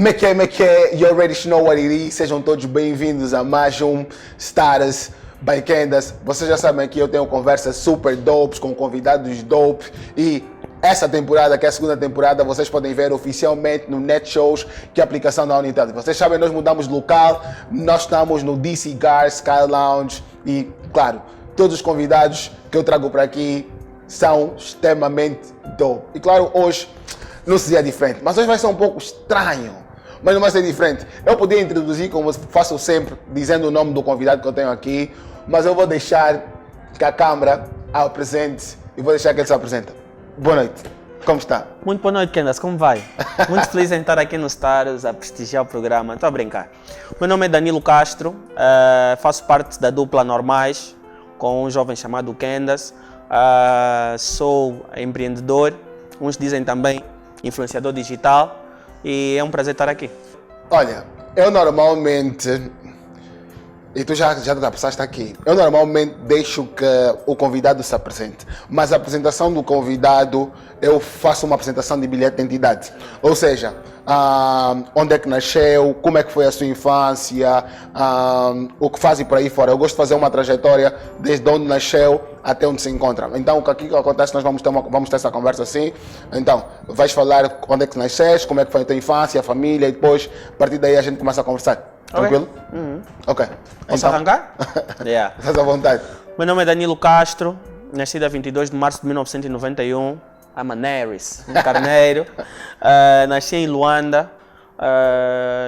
You already know what it is. Sejam todos bem-vindos a mais um Stars by Kendas. Vocês já sabem que eu tenho conversas super dopes com convidados dope e essa temporada, que é a segunda temporada, vocês podem ver oficialmente no Netshows, que é a aplicação da Unidade. Vocês sabem, nós mudamos de local, nós estamos no DC Gar Sky Lounge e, claro, todos os convidados que eu trago para aqui são extremamente dope. E claro, hoje não seria diferente, mas hoje vai ser um pouco estranho. Mas não vai ser diferente. Eu podia introduzir, como faço sempre, dizendo o nome do convidado que eu tenho aqui, mas eu vou deixar que a câmera apresente e vou deixar que ele se apresente. Boa noite, como está? Muito boa noite, Kendas, como vai? Muito feliz em estar aqui no Stars a prestigiar o programa. Estou a brincar. Meu nome é Danilo Castro, faço parte da dupla Normais com um jovem chamado Kendas. Sou empreendedor, uns dizem também influenciador digital. E é um prazer estar aqui. Olha, eu normalmente, e tu já passaste aqui, eu normalmente deixo que o convidado se apresente, mas a apresentação do convidado, eu faço uma apresentação de bilhete de identidade. Ou seja, onde é que nasceu, como é que foi a sua infância, o que faz por aí fora. Eu gosto de fazer uma trajetória desde onde nasceu até onde se encontra. Então, o que aqui acontece, nós vamos ter essa conversa assim. Então, vais falar onde é que nasceste, como é que foi a tua infância, a família, e depois, a partir daí, a gente começa a conversar. Tranquilo? Ok. Posso arrancar? Yeah. Estás à vontade. Meu nome é Danilo Castro, nascido a 22 de março de 1991. I'm an Aries, um carneiro. Nasci em Luanda,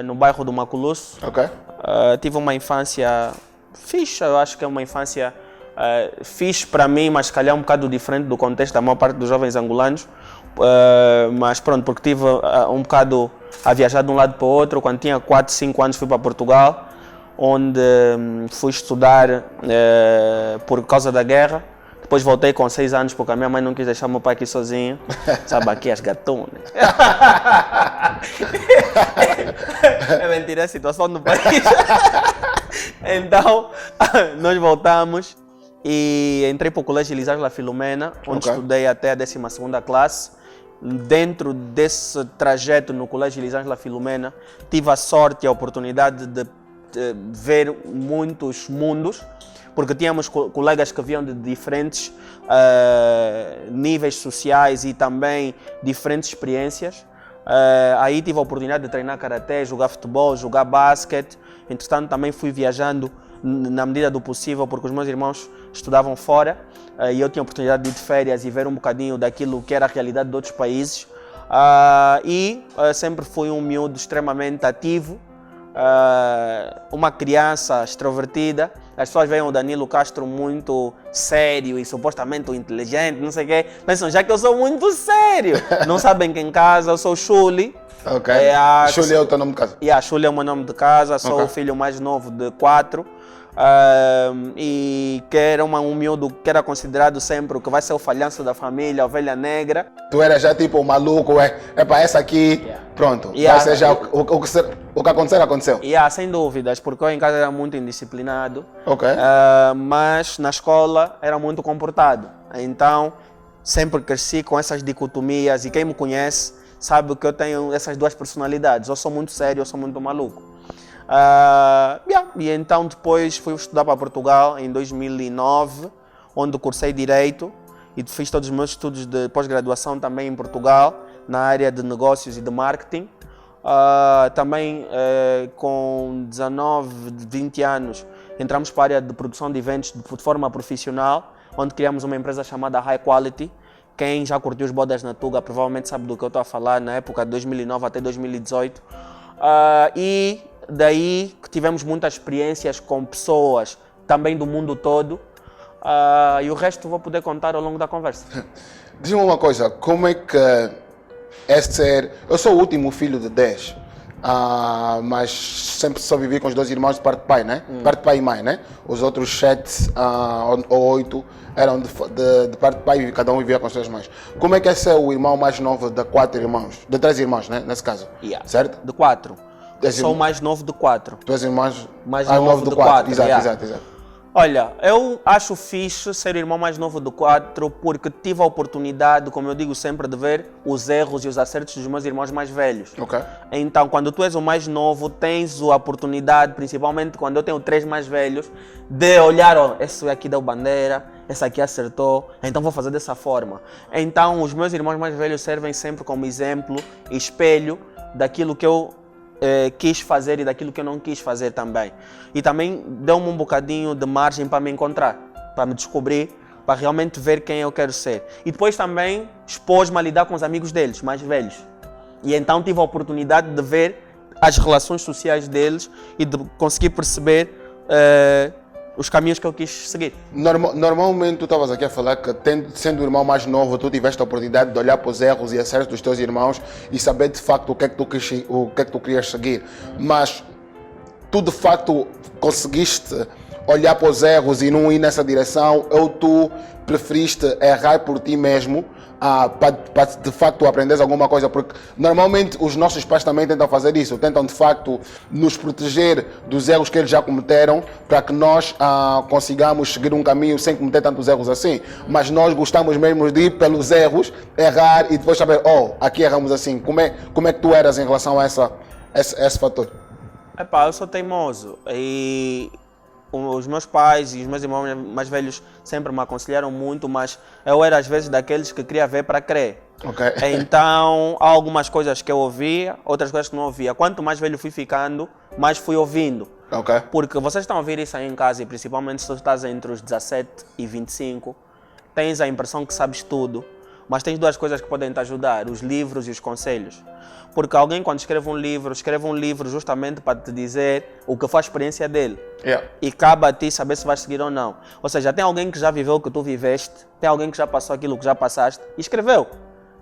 no bairro do Maculusso. Ok. Tive uma infância fixe, eu acho que é uma infância fixe para mim, mas se calhar um bocado diferente do contexto da maior parte dos jovens angolanos. Mas pronto, porque tive um bocado a viajar de um lado para o outro. Quando tinha 4, 5 anos fui para Portugal, onde fui estudar por causa da guerra. Depois voltei com 6 anos porque a minha mãe não quis deixar meu pai aqui sozinho. Sabe, aqui as gatunas. É mentira, é a situação do país. Então, nós voltamos e entrei para o Colégio Elisângela Filomena, onde estudei até a 12ª classe. Dentro desse trajeto no Colégio Elisângela Filomena, tive a sorte e a oportunidade de ver muitos mundos, porque tínhamos colegas que vinham de diferentes níveis sociais e também diferentes experiências. Aí tive a oportunidade de treinar karaté, jogar futebol, jogar basquete. Entretanto, também fui viajando na medida do possível, porque os meus irmãos estudavam fora e eu tinha a oportunidade de ir de férias e ver um bocadinho daquilo que era a realidade de outros países. Sempre fui um miúdo extremamente ativo, uma criança extrovertida. As pessoas veem o Danilo Castro muito sério e supostamente inteligente, não sei o quê. Pensam, já que eu sou muito sério. Não sabem que em casa eu sou Chuli. Ok. Chuli é o teu nome de casa? Chuli é o meu nome de casa, sou o filho mais novo de 4. E que era um miúdo que era considerado sempre o que vai ser o falhanço da família, a ovelha negra. Tu era já tipo o maluco, é para essa aqui, pronto. Vai ser já o que acontecer, aconteceu. Sem dúvidas, porque eu em casa era muito indisciplinado, ok. Mas na escola era muito comportado. Então sempre cresci com essas dicotomias e quem me conhece sabe que eu tenho essas duas personalidades. Eu sou muito sério, eu sou muito maluco. E então depois fui estudar para Portugal em 2009, onde cursei Direito e fiz todos os meus estudos de pós-graduação também em Portugal, na área de negócios e de marketing. Também com 19, 20 anos entramos para a área de produção de eventos de forma profissional, onde criamos uma empresa chamada High Quality. Quem já curtiu os bodas na Tuga provavelmente sabe do que eu estou a falar, na época de 2009 até 2018. E daí que tivemos muitas experiências com pessoas também do mundo todo, e o resto vou poder contar ao longo da conversa. Diz-me uma coisa, como é que é ser... Eu sou o último filho de 10, mas sempre só vivi com os 2 irmãos de parte de pai, né? Parte de pai e mãe, né? Os outros 7 ou 8 eram de parte de pai e cada um vivia com as suas mães. Como é que é ser o irmão mais novo de 4 irmãos? De 3 irmãos, né? Nesse caso, certo? De 4. Sou o mais novo de 4. Tu és o mais novo de 4. Exato. Olha, eu acho fixe ser o irmão mais novo de 4 porque tive a oportunidade, como eu digo sempre, de ver os erros e os acertos dos meus irmãos mais velhos. Ok. Então, quando tu és o mais novo, tens a oportunidade, principalmente quando eu tenho 3 mais velhos, de olhar, ó, esse aqui deu bandeira, esse aqui acertou, então vou fazer dessa forma. Então, os meus irmãos mais velhos servem sempre como exemplo e espelho daquilo que eu quis fazer e daquilo que eu não quis fazer também. E também deu-me um bocadinho de margem para me encontrar, para me descobrir, para realmente ver quem eu quero ser. E depois também expôs-me a lidar com os amigos deles, mais velhos. E então tive a oportunidade de ver as relações sociais deles e de conseguir perceber os caminhos que eu quis seguir. Normalmente tu estavas aqui a falar que sendo o irmão mais novo, tu tiveste a oportunidade de olhar para os erros e acertos dos teus irmãos e saber de facto o que é que tu querias seguir. Mas tu de facto conseguiste olhar para os erros e não ir nessa direção, ou tu preferiste errar por ti mesmo para de facto aprenderes alguma coisa? Porque normalmente os nossos pais também tentam fazer isso, tentam de facto nos proteger dos erros que eles já cometeram para que nós consigamos seguir um caminho sem cometer tantos erros assim. Mas nós gostamos mesmo de ir pelos erros, errar e depois saber, aqui erramos assim. Como é que tu eras em relação a esse fator? Epá, eu sou teimoso e os meus pais e os meus irmãos mais velhos sempre me aconselharam muito, mas eu era às vezes daqueles que queria ver para crer. Okay. Então, há algumas coisas que eu ouvia, outras coisas que não ouvia. Quanto mais velho fui ficando, mais fui ouvindo. Okay. Porque vocês estão a ouvir isso aí em casa e principalmente se tu estás entre os 17 e 25, tens a impressão que sabes tudo, mas tens 2 coisas que podem te ajudar, os livros e os conselhos. Porque alguém quando escreve um livro justamente para te dizer o que foi a experiência dele. Yeah. E cabe a ti saber se vais seguir ou não. Ou seja, tem alguém que já viveu o que tu viveste, tem alguém que já passou aquilo que já passaste e escreveu.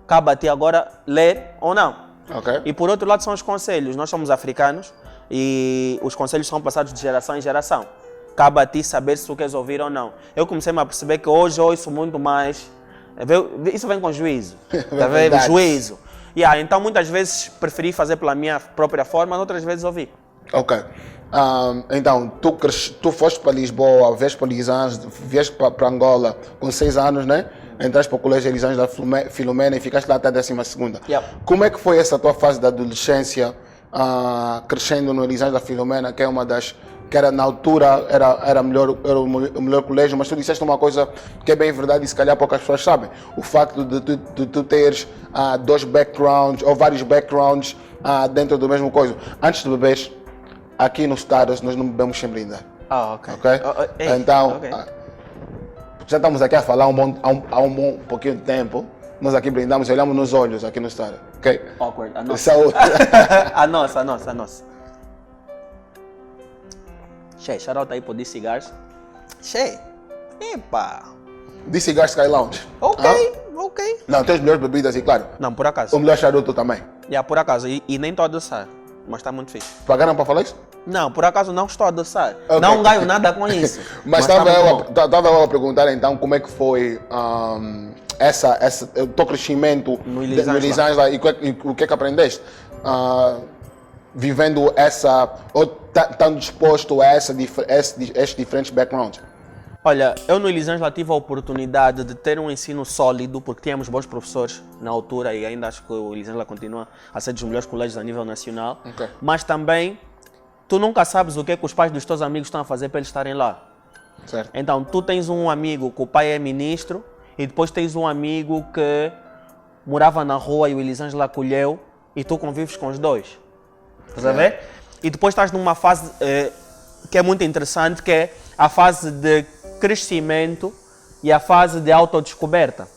Cabe a ti agora ler ou não. Okay. E por outro lado são os conselhos. Nós somos africanos e os conselhos são passados de geração em geração. Cabe a ti saber se tu queres ouvir ou não. Eu comecei a perceber que hoje eu ouço muito mais. Isso vem com juízo. Tá vendo? Juízo. Então muitas vezes preferi fazer pela minha própria forma, outras vezes ouvir. Ok. Então, tu foste para Lisboa, vieste para Lisãs, vieste para Angola com 6 anos, né? Entraste para o Colégio Lisãs da Filomena e ficaste lá até a 12ª. Yep. Como é que foi essa tua fase da adolescência, crescendo no Lisãs da Filomena, que é uma das... que era na altura era o melhor colégio, mas tu disseste uma coisa que é bem verdade e se calhar poucas pessoas sabem. O facto de tu teres 2 backgrounds ou vários backgrounds dentro do mesmo coisa. Antes de beberes, aqui no Stardust nós não bebemos sem brindar. Ok. Okay? Então, okay. Já estamos aqui a falar há um bom pouquinho de tempo. Nós aqui brindamos e olhamos nos olhos aqui no Stardust. Okay? Awkward. A nossa. Saúde. a nossa. Che, shout out aí pro DC Cigars. Che, epa. DC Cigars Sky Lounge. Ok. Não, tem as melhores bebidas e claro, Não, por acaso. o melhor charuto também. Por acaso. E nem estou a adoçar, mas está muito fixe. Pagaram para falar isso? Não, por acaso não estou a adoçar. Okay. Não ganho nada com isso. Mas estava eu a perguntar então como é que foi o teu crescimento No Lisãs lá e o que é que aprendeste? Vivendo ou estando disposto a esses diferentes backgrounds? Olha, eu no Elisângela tive a oportunidade de ter um ensino sólido, porque tínhamos bons professores na altura e ainda acho que o Elisângela continua a ser dos melhores colégios a nível nacional. Okay. Mas também, tu nunca sabes o que é que os pais dos teus amigos estão a fazer para eles estarem lá. Certo. Então, tu tens um amigo que o pai é ministro e depois tens um amigo que morava na rua e o Elisângela acolheu e tu convives com os dois. Estás a ver? E depois estás numa fase que é muito interessante, que é a fase de crescimento e a fase de autodescoberta.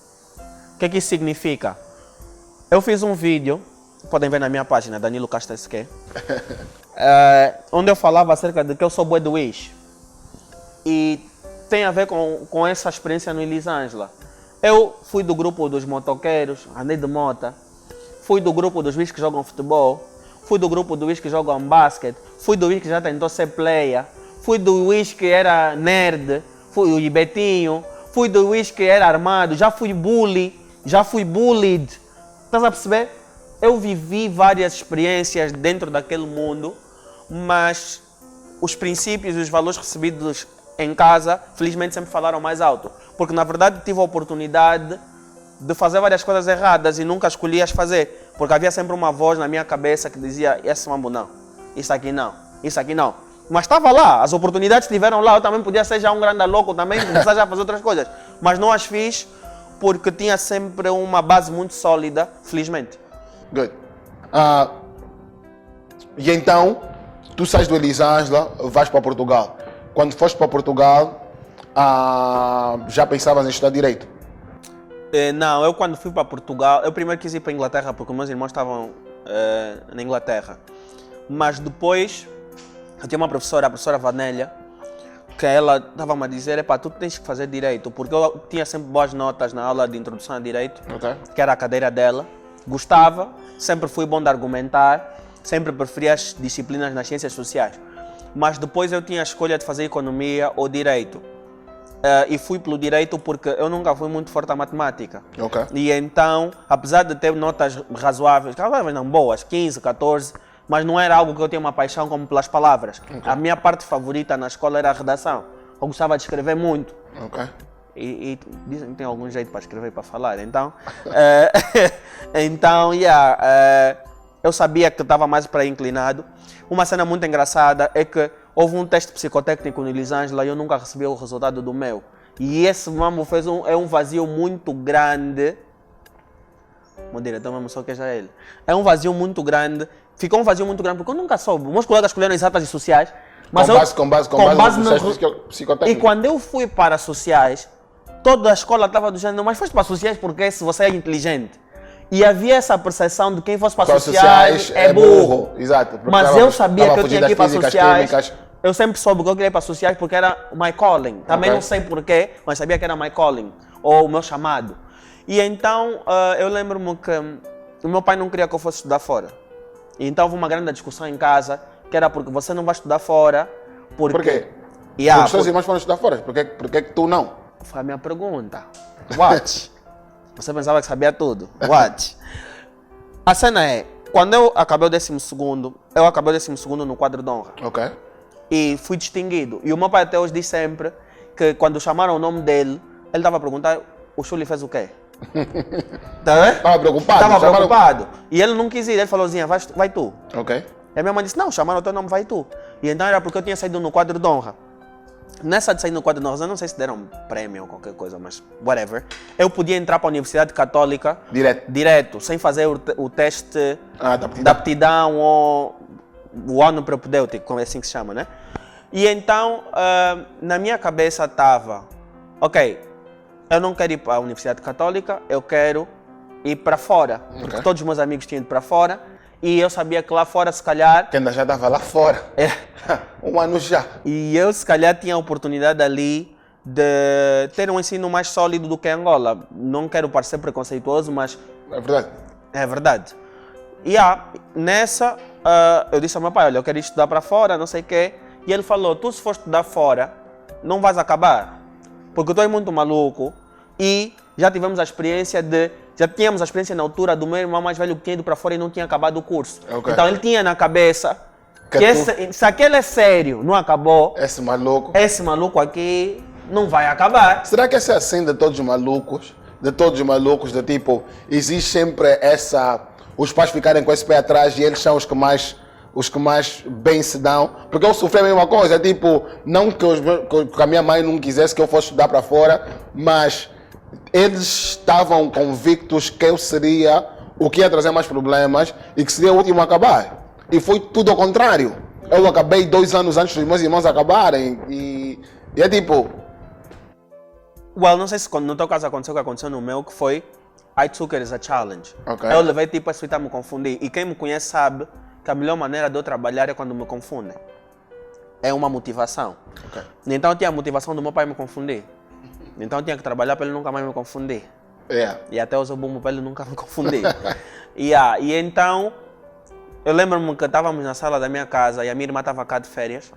O que é que isso significa? Eu fiz um vídeo, podem ver na minha página, Danilo Castro SQ, onde eu falava acerca de que eu sou bué do Wish. E tem a ver com essa experiência no Elisângela. Eu fui do grupo dos motoqueiros, andei de mota, fui do grupo dos Wish que jogam futebol, fui do grupo do Wish que jogam basquete, fui do Wish que já tentou ser player, fui do Wish que era nerd, fui o Betinho, fui do Wish que era armado, já fui bullied. Estás a perceber? Eu vivi várias experiências dentro daquele mundo, mas os princípios e os valores recebidos em casa, felizmente sempre falaram mais alto. Porque na verdade tive a oportunidade de fazer várias coisas erradas e nunca escolhi as fazer. Porque havia sempre uma voz na minha cabeça que dizia, esse mambo não, isso aqui não, isso aqui não. Mas estava lá, as oportunidades estiveram lá, eu também podia ser já um grande louco também, começar já a fazer outras coisas. Mas não as fiz porque tinha sempre uma base muito sólida, felizmente. Good. E então, tu sais do Elisângela, vais para Portugal. Quando foste para Portugal, já pensavas em estudar Direito? Não, eu quando fui para Portugal, eu primeiro quis ir para a Inglaterra porque meus irmãos estavam na Inglaterra. Mas depois, eu tinha uma professora, a professora Vanélia, que ela estava-me a dizer, epá, tu tens que fazer Direito, porque eu tinha sempre boas notas na aula de Introdução a Direito, que era a cadeira dela. Gostava, sempre fui bom de argumentar, sempre preferi as disciplinas nas ciências sociais. Mas depois eu tinha a escolha de fazer Economia ou Direito. E fui pelo Direito porque eu nunca fui muito forte à matemática. E então, apesar de ter notas razoáveis, não boas, 15, 14, mas não era algo que eu tinha uma paixão como pelas palavras. A minha parte favorita na escola era a redação. Eu gostava de escrever muito. E dizem que tem algum jeito para escrever e para falar. Então, eu sabia que estava mais para inclinado. Uma cena muito engraçada é que houve um teste psicotécnico no Elisângela e eu nunca recebi o resultado do meu. E esse mambo fez um vazio muito grande. O diretor mesmo só queixa ele. É um vazio muito grande. Ficou um vazio muito grande porque eu nunca soube. Meus colegas escolheram exatas e sociais. Mas com base no teste psicotécnico. E quando eu fui para sociais, toda a escola estava do gênero, mas foste para sociais porque se você é inteligente. E havia essa percepção de quem fosse para sociais é burro. Exato. Mas eu sabia que eu tinha que ir para sociais. Químicas. Eu sempre soube que eu queria ir para sociais porque era my calling. Também não sei porquê, mas sabia que era my calling. Ou o meu chamado. E então, eu lembro-me que o meu pai não queria que eu fosse estudar fora. E então houve uma grande discussão em casa, que era porque você não vai estudar fora. Por quê? Porque os seus irmãos foram estudar fora. Por que tu não? Foi a minha pergunta. What? Você pensava que sabia tudo. What? A cena é, quando eu acabei o 12º, eu acabei o 12º no quadro de honra. E fui distinguido. E o meu pai até hoje diz sempre que quando chamaram o nome dele, ele estava a perguntar, o Chuli fez o quê? Tá vendo? Estava preocupado. Estava preocupado. E ele não quis ir, ele falou assim, vai tu. E a minha mãe disse, não, chamaram o teu nome, vai tu. E então era porque eu tinha saído no quadro de honra. Nessa de sair no quadro de honra, eu não sei se deram um prêmio ou qualquer coisa, mas whatever. Eu podia entrar para a Universidade Católica direto sem fazer o teste de aptidão ou o ano propedêutico, como é assim que se chama, né? E então, na minha cabeça estava, ok, eu não quero ir para a Universidade Católica, eu quero ir para fora. Porque todos os meus amigos tinham ido para fora. E eu sabia que lá fora, se calhar... Que ainda já estava lá fora. Um ano já. E eu, se calhar, tinha a oportunidade ali de ter um ensino mais sólido do que Angola. Não quero parecer preconceituoso, mas... É verdade. É verdade. E nessa, eu disse ao meu pai, olha, eu quero ir estudar para fora, não sei o quê. E ele falou, tu se for estudar fora, não vais acabar. Porque tu és muito maluco e já tivemos a experiência Já tínhamos a experiência na altura do meu irmão mais velho que tinha ido para fora e não tinha acabado o curso. Então ele tinha na cabeça que se aquele é sério, não acabou, esse maluco aqui não vai acabar. Será que essa é assim de todos os malucos? De tipo, existe sempre os pais ficarem com esse pé atrás e eles são os que mais bem se dão? Porque eu sofri a mesma coisa, tipo, não que a minha mãe não quisesse que eu fosse estudar para fora, mas eles estavam convictos que eu seria o que ia trazer mais problemas e que seria o último a acabar. E foi tudo ao contrário. Eu acabei 2 anos antes dos meus irmãos acabarem e é tipo... Não sei se no teu caso aconteceu o que aconteceu no meu, que foi I took it as a challenge. Eu levei tipo a suíta a me confundir. E quem me conhece sabe que a melhor maneira de eu trabalhar é quando me confundem. É uma motivação. Então eu tinha a motivação do meu pai me confundir. Então eu tinha que trabalhar para ele nunca mais me confundir. E até usar o bumbo para ele nunca me confundir. E então, eu lembro-me que estávamos na sala da minha casa e a minha irmã estava cá de férias.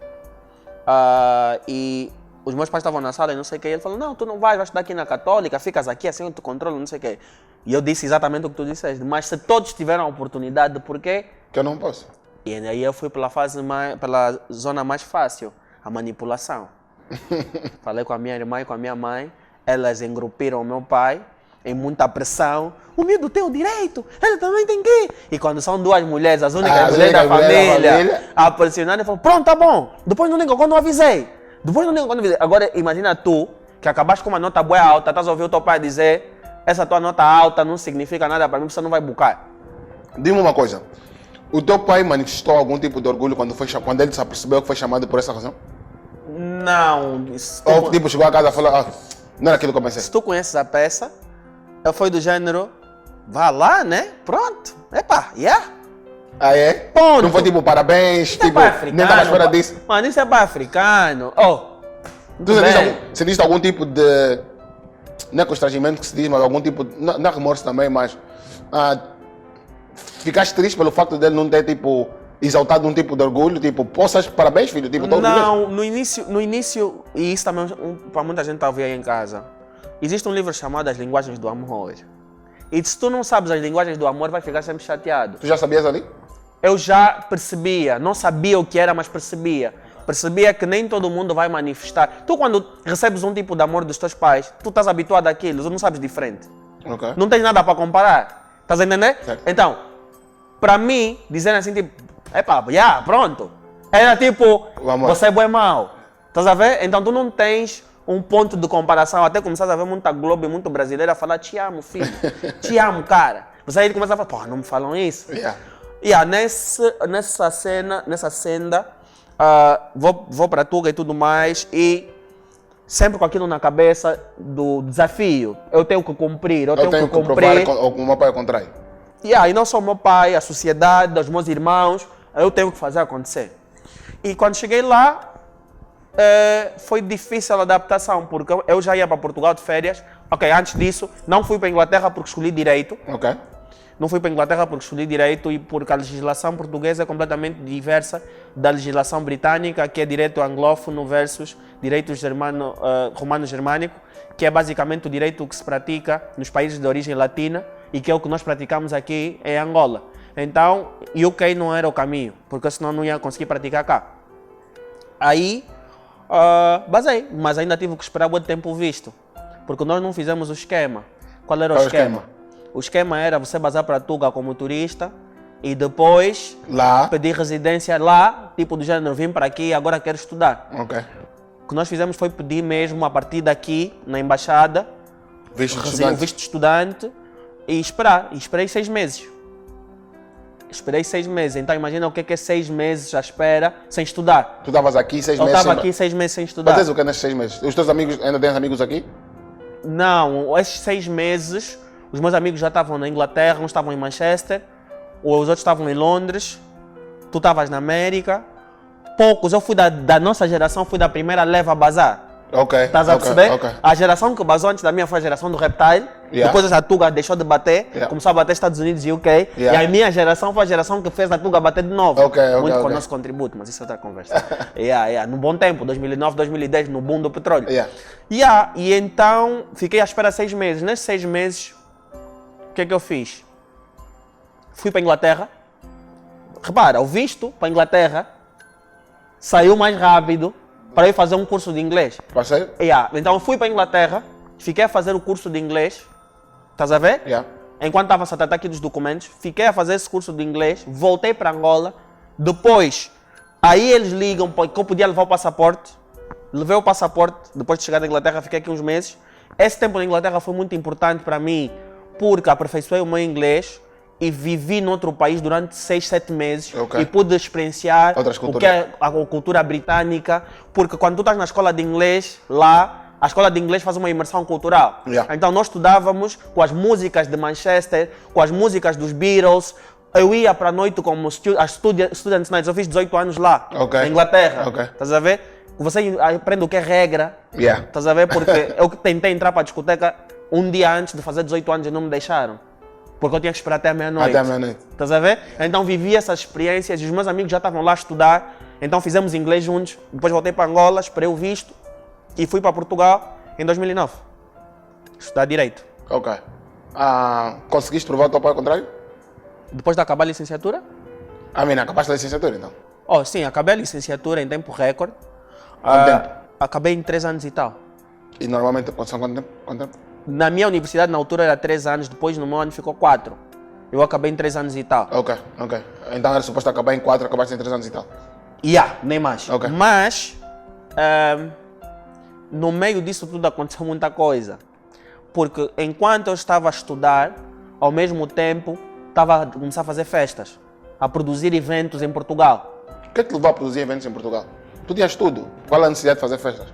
E os meus pais estavam na sala e não sei o que. E ele falou, não, tu não vais estudar aqui na Católica, ficas aqui assim, eu te controlo, não sei o que. E eu disse exatamente o que tu disseste. Mas se todos tiveram a oportunidade, por quê? Que eu não posso. E aí eu fui pela zona mais fácil, a manipulação. Falei com a minha irmã e com a minha mãe. Elas engrupiram o meu pai em muita pressão. O miúdo tem o direito, ele também tem que ir. E quando são duas mulheres, as únicas mulheres da família, a pressionar, e falam, pronto, tá bom. Depois não liga quando eu avisei. Agora imagina tu, que acabaste com uma nota boa alta, estás a ouvir o teu pai dizer, essa tua nota alta não significa nada para mim, você não vai bucar. Dime uma coisa. O teu pai manifestou algum tipo de orgulho quando ele se apercebeu que foi chamado por essa razão? Não. Ou tipo, chegou a casa e falou, não era aquilo que eu pensei. Se tu conheces a peça, ela foi do gênero, vá lá, né? Pronto. Epa, yeah. Ah, é? Ponto. Não foi tipo, parabéns, Isso tipo, é africano, nem estava à espera disso. Mano, isso é para africano. Tu sentiste algum tipo de, não é constrangimento que se diz, mas algum tipo, não é remorso também, mas ficaste triste pelo facto dele não ter, tipo, exaltado um tipo de orgulho, tipo, poças, parabéns, filho, tipo, todo Não, no início, e isso também para muita gente está a ouvir aí em casa, existe um livro chamado As Linguagens do Amor. E se tu não sabes as linguagens do amor, vai ficar sempre chateado. Tu já sabias ali? Eu já percebia, não sabia o que era, mas percebia. Percebia que nem todo mundo vai manifestar. Tu, quando recebes um tipo de amor dos teus pais, tu estás habituado àquilo, tu não sabes diferente. Okay. Não tens nada para comparar. Estás a entender? Certo. Então, para mim, dizendo assim, tipo, epa, já, pronto. Era tipo, você é bom e mau. Estás a ver? Então tu não tens um ponto de comparação. Até começas a ver muita Globo e muito brasileiro a falar, te amo, filho. Te amo, cara. Você aí começa a falar, pô, não me falam isso. Nessa cena, vou para Tuga e tudo mais, e sempre com aquilo na cabeça do desafio. Eu tenho que cumprir, eu tenho que cumprir. Provar o meu pai ao contrário. E não só o meu pai, a sociedade, os meus irmãos, eu tenho que fazer acontecer. E quando cheguei lá, foi difícil a adaptação, porque eu já ia para Portugal de férias. Ok, antes disso, não fui para a Inglaterra porque escolhi direito. Ok. Não fui para a Inglaterra porque escolhi direito e porque a legislação portuguesa é completamente diversa da legislação britânica, que é direito anglófono versus direito romano-germânico, que é basicamente o direito que se pratica nos países de origem latina e que é o que nós praticamos aqui em Angola. Então, UK não era o caminho, porque senão não ia conseguir praticar cá. Aí, basei, mas ainda tive que esperar muito tempo visto, porque nós não fizemos o esquema. Qual era o esquema? O esquema era você basar para Tuga como turista e depois lá pedir residência lá, tipo do gênero, vim para aqui, agora quero estudar. Ok. O que nós fizemos foi pedir mesmo a partir daqui, na embaixada, visto de estudante e esperar. E esperei 6 meses. Então imagina o que é 6 meses à espera sem estudar. Tu estavas aqui 6 meses? Eu estava aqui 6 meses sem estudar. Fazes o que nesses 6 meses? Os teus amigos, ainda tens amigos aqui? Não, esses 6 meses, os meus amigos já estavam na Inglaterra, uns estavam em Manchester, os outros estavam em Londres, tu estavas na América. Poucos, eu fui da nossa geração, fui da primeira leva a bazar. Ok. Estás a perceber? Okay. A geração que basou antes da minha foi a geração do Reptile. Depois a Tuga deixou de bater, começou a bater Estados Unidos e UK. E a minha geração foi a geração que fez a Tuga bater de novo. Muito com o nosso contributo, mas isso é outra conversa. No bom tempo, 2009, 2010, no boom do petróleo. E então, fiquei à espera 6 meses. Nesses 6 meses, o que é que eu fiz? Fui para a Inglaterra. Repara, o visto para a Inglaterra saiu mais rápido para eu fazer um curso de inglês. Passei? Então eu fui para a Inglaterra, fiquei a fazer o curso de inglês, estás a ver? Enquanto estava a tratar aqui dos documentos, fiquei a fazer esse curso de inglês, voltei para Angola, depois, aí eles ligam que eu podia levar o passaporte, levei o passaporte, depois de chegar da Inglaterra fiquei aqui uns meses. Esse tempo na Inglaterra foi muito importante para mim, porque aperfeiçoei o meu inglês, e vivi noutro país durante 6, 7 meses e pude experienciar o que é a cultura britânica, porque quando tu estás na escola de inglês, lá, a escola de inglês faz uma imersão cultural. Então nós estudávamos com as músicas de Manchester, com as músicas dos Beatles. Eu ia para a noite como Student Nights, eu fiz 18 anos lá, na Inglaterra. Estás a ver? Você aprende o que é regra, estás a ver? Porque eu tentei entrar para a discoteca um dia antes de fazer 18 anos e não me deixaram. Porque eu tinha que esperar até a meia-noite. Até a meia-noite. Estás a ver? Então vivi essas experiências e os meus amigos já estavam lá a estudar. Então fizemos inglês juntos. Depois voltei para Angola, esperei o visto e fui para Portugal em 2009. Estudar direito. Ok. Conseguiste provar o teu pai ao contrário? Depois de acabar a licenciatura? Acabaste a licenciatura então? Sim, acabei a licenciatura em tempo recorde. Quanto tempo? Acabei em 3 anos e tal. E normalmente são quanto tempo? Quanto tempo? Na minha universidade, na altura, era 3 anos, depois no meu ano ficou 4. Eu acabei em 3 anos e tal. Ok. Então era suposto acabar em 4, acabaste em 3 anos e tal. Nem mais. Ok. Mas, no meio disso tudo aconteceu muita coisa. Porque enquanto eu estava a estudar, ao mesmo tempo, estava a começar a fazer festas, a produzir eventos em Portugal. O que é que te levou a produzir eventos em Portugal? Tu tinhas tudo. Qual é a necessidade de fazer festas?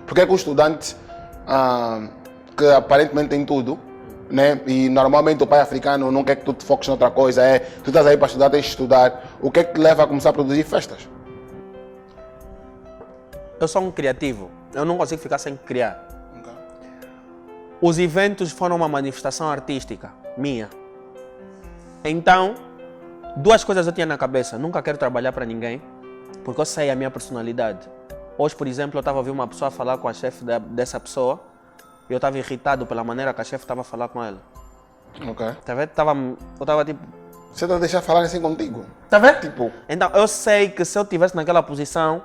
Porque é que o estudante, que aparentemente tem tudo, né? E normalmente o pai africano não quer que tu te foques noutra coisa, tu estás aí para estudar, tens de estudar. O que é que te leva a começar a produzir festas? Eu sou um criativo, eu não consigo ficar sem criar. Okay. Os eventos foram uma manifestação artística minha. Então, 2 coisas eu tinha na cabeça. Nunca quero trabalhar para ninguém, porque eu sei a minha personalidade. Hoje, por exemplo, eu estava ouvindo uma pessoa falar com a chefe dessa pessoa e eu estava irritado pela maneira que a chefe estava a falar com ela. Ok. Tá vendo? Eu estava tipo... Você está a deixar falar assim contigo? Tá vendo? Tipo... Então, eu sei que se eu estivesse naquela posição,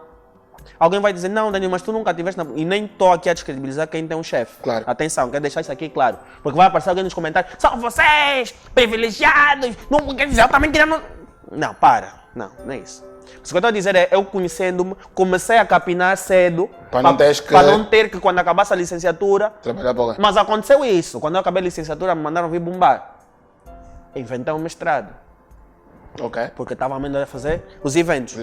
alguém vai dizer, não, Daniel, mas tu nunca estiveste na... E nem estou aqui a descredibilizar quem tem um chefe. Claro. Atenção, quero deixar isso aqui claro. Porque vai aparecer alguém nos comentários, são vocês, privilegiados, não quer dizer, eu também queria... Não, para. Não é isso. O que eu estou a dizer é, eu conhecendo-me, comecei a capinar cedo para não ter que, quando acabasse a licenciatura, trabalhar para alguém. Mas aconteceu isso. Quando eu acabei a licenciatura, me mandaram vir bombar. Inventei um mestrado. Ok. Porque estava a fazer os eventos.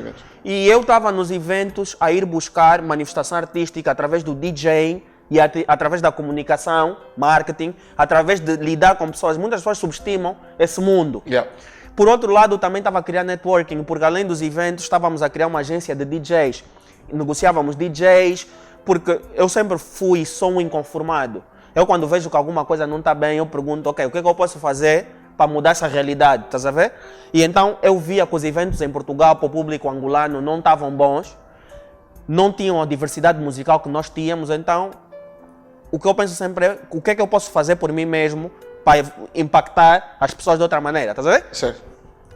E eu estava nos eventos a ir buscar manifestação artística através do DJ e através da comunicação, marketing, através de lidar com pessoas. Muitas pessoas subestimam esse mundo. Yeah. Por outro lado, também estava a criar networking, porque além dos eventos, estávamos a criar uma agência de DJs. Negociávamos DJs, porque eu sempre fui e sou um inconformado. Eu, quando vejo que alguma coisa não está bem, eu pergunto, ok, o que é que eu posso fazer para mudar essa realidade, estás a ver? E então eu via que os eventos em Portugal para o público angolano não estavam bons, não tinham a diversidade musical que nós tínhamos, então o que eu penso sempre é o que é que eu posso fazer por mim mesmo para impactar as pessoas de outra maneira, estás a ver? Certo.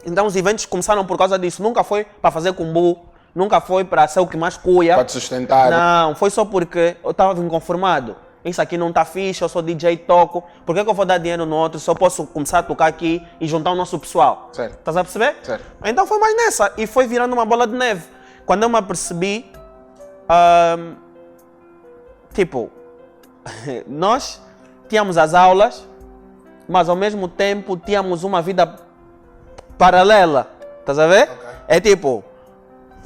Então os eventos começaram por causa disso, nunca foi para fazer cumbu, nunca foi para ser o que mais cuia. Para te sustentar. Não, foi só porque eu estava inconformado. Isso aqui não está fixe, eu sou DJ, toco. Por que eu vou dar dinheiro no outro se eu posso começar a tocar aqui e juntar o nosso pessoal? Certo. Estás a perceber? Certo. Então foi mais nessa e foi virando uma bola de neve. Quando eu me apercebi, tipo, nós tínhamos as aulas, mas ao mesmo tempo tínhamos uma vida paralela. Estás a ver? Okay. É tipo,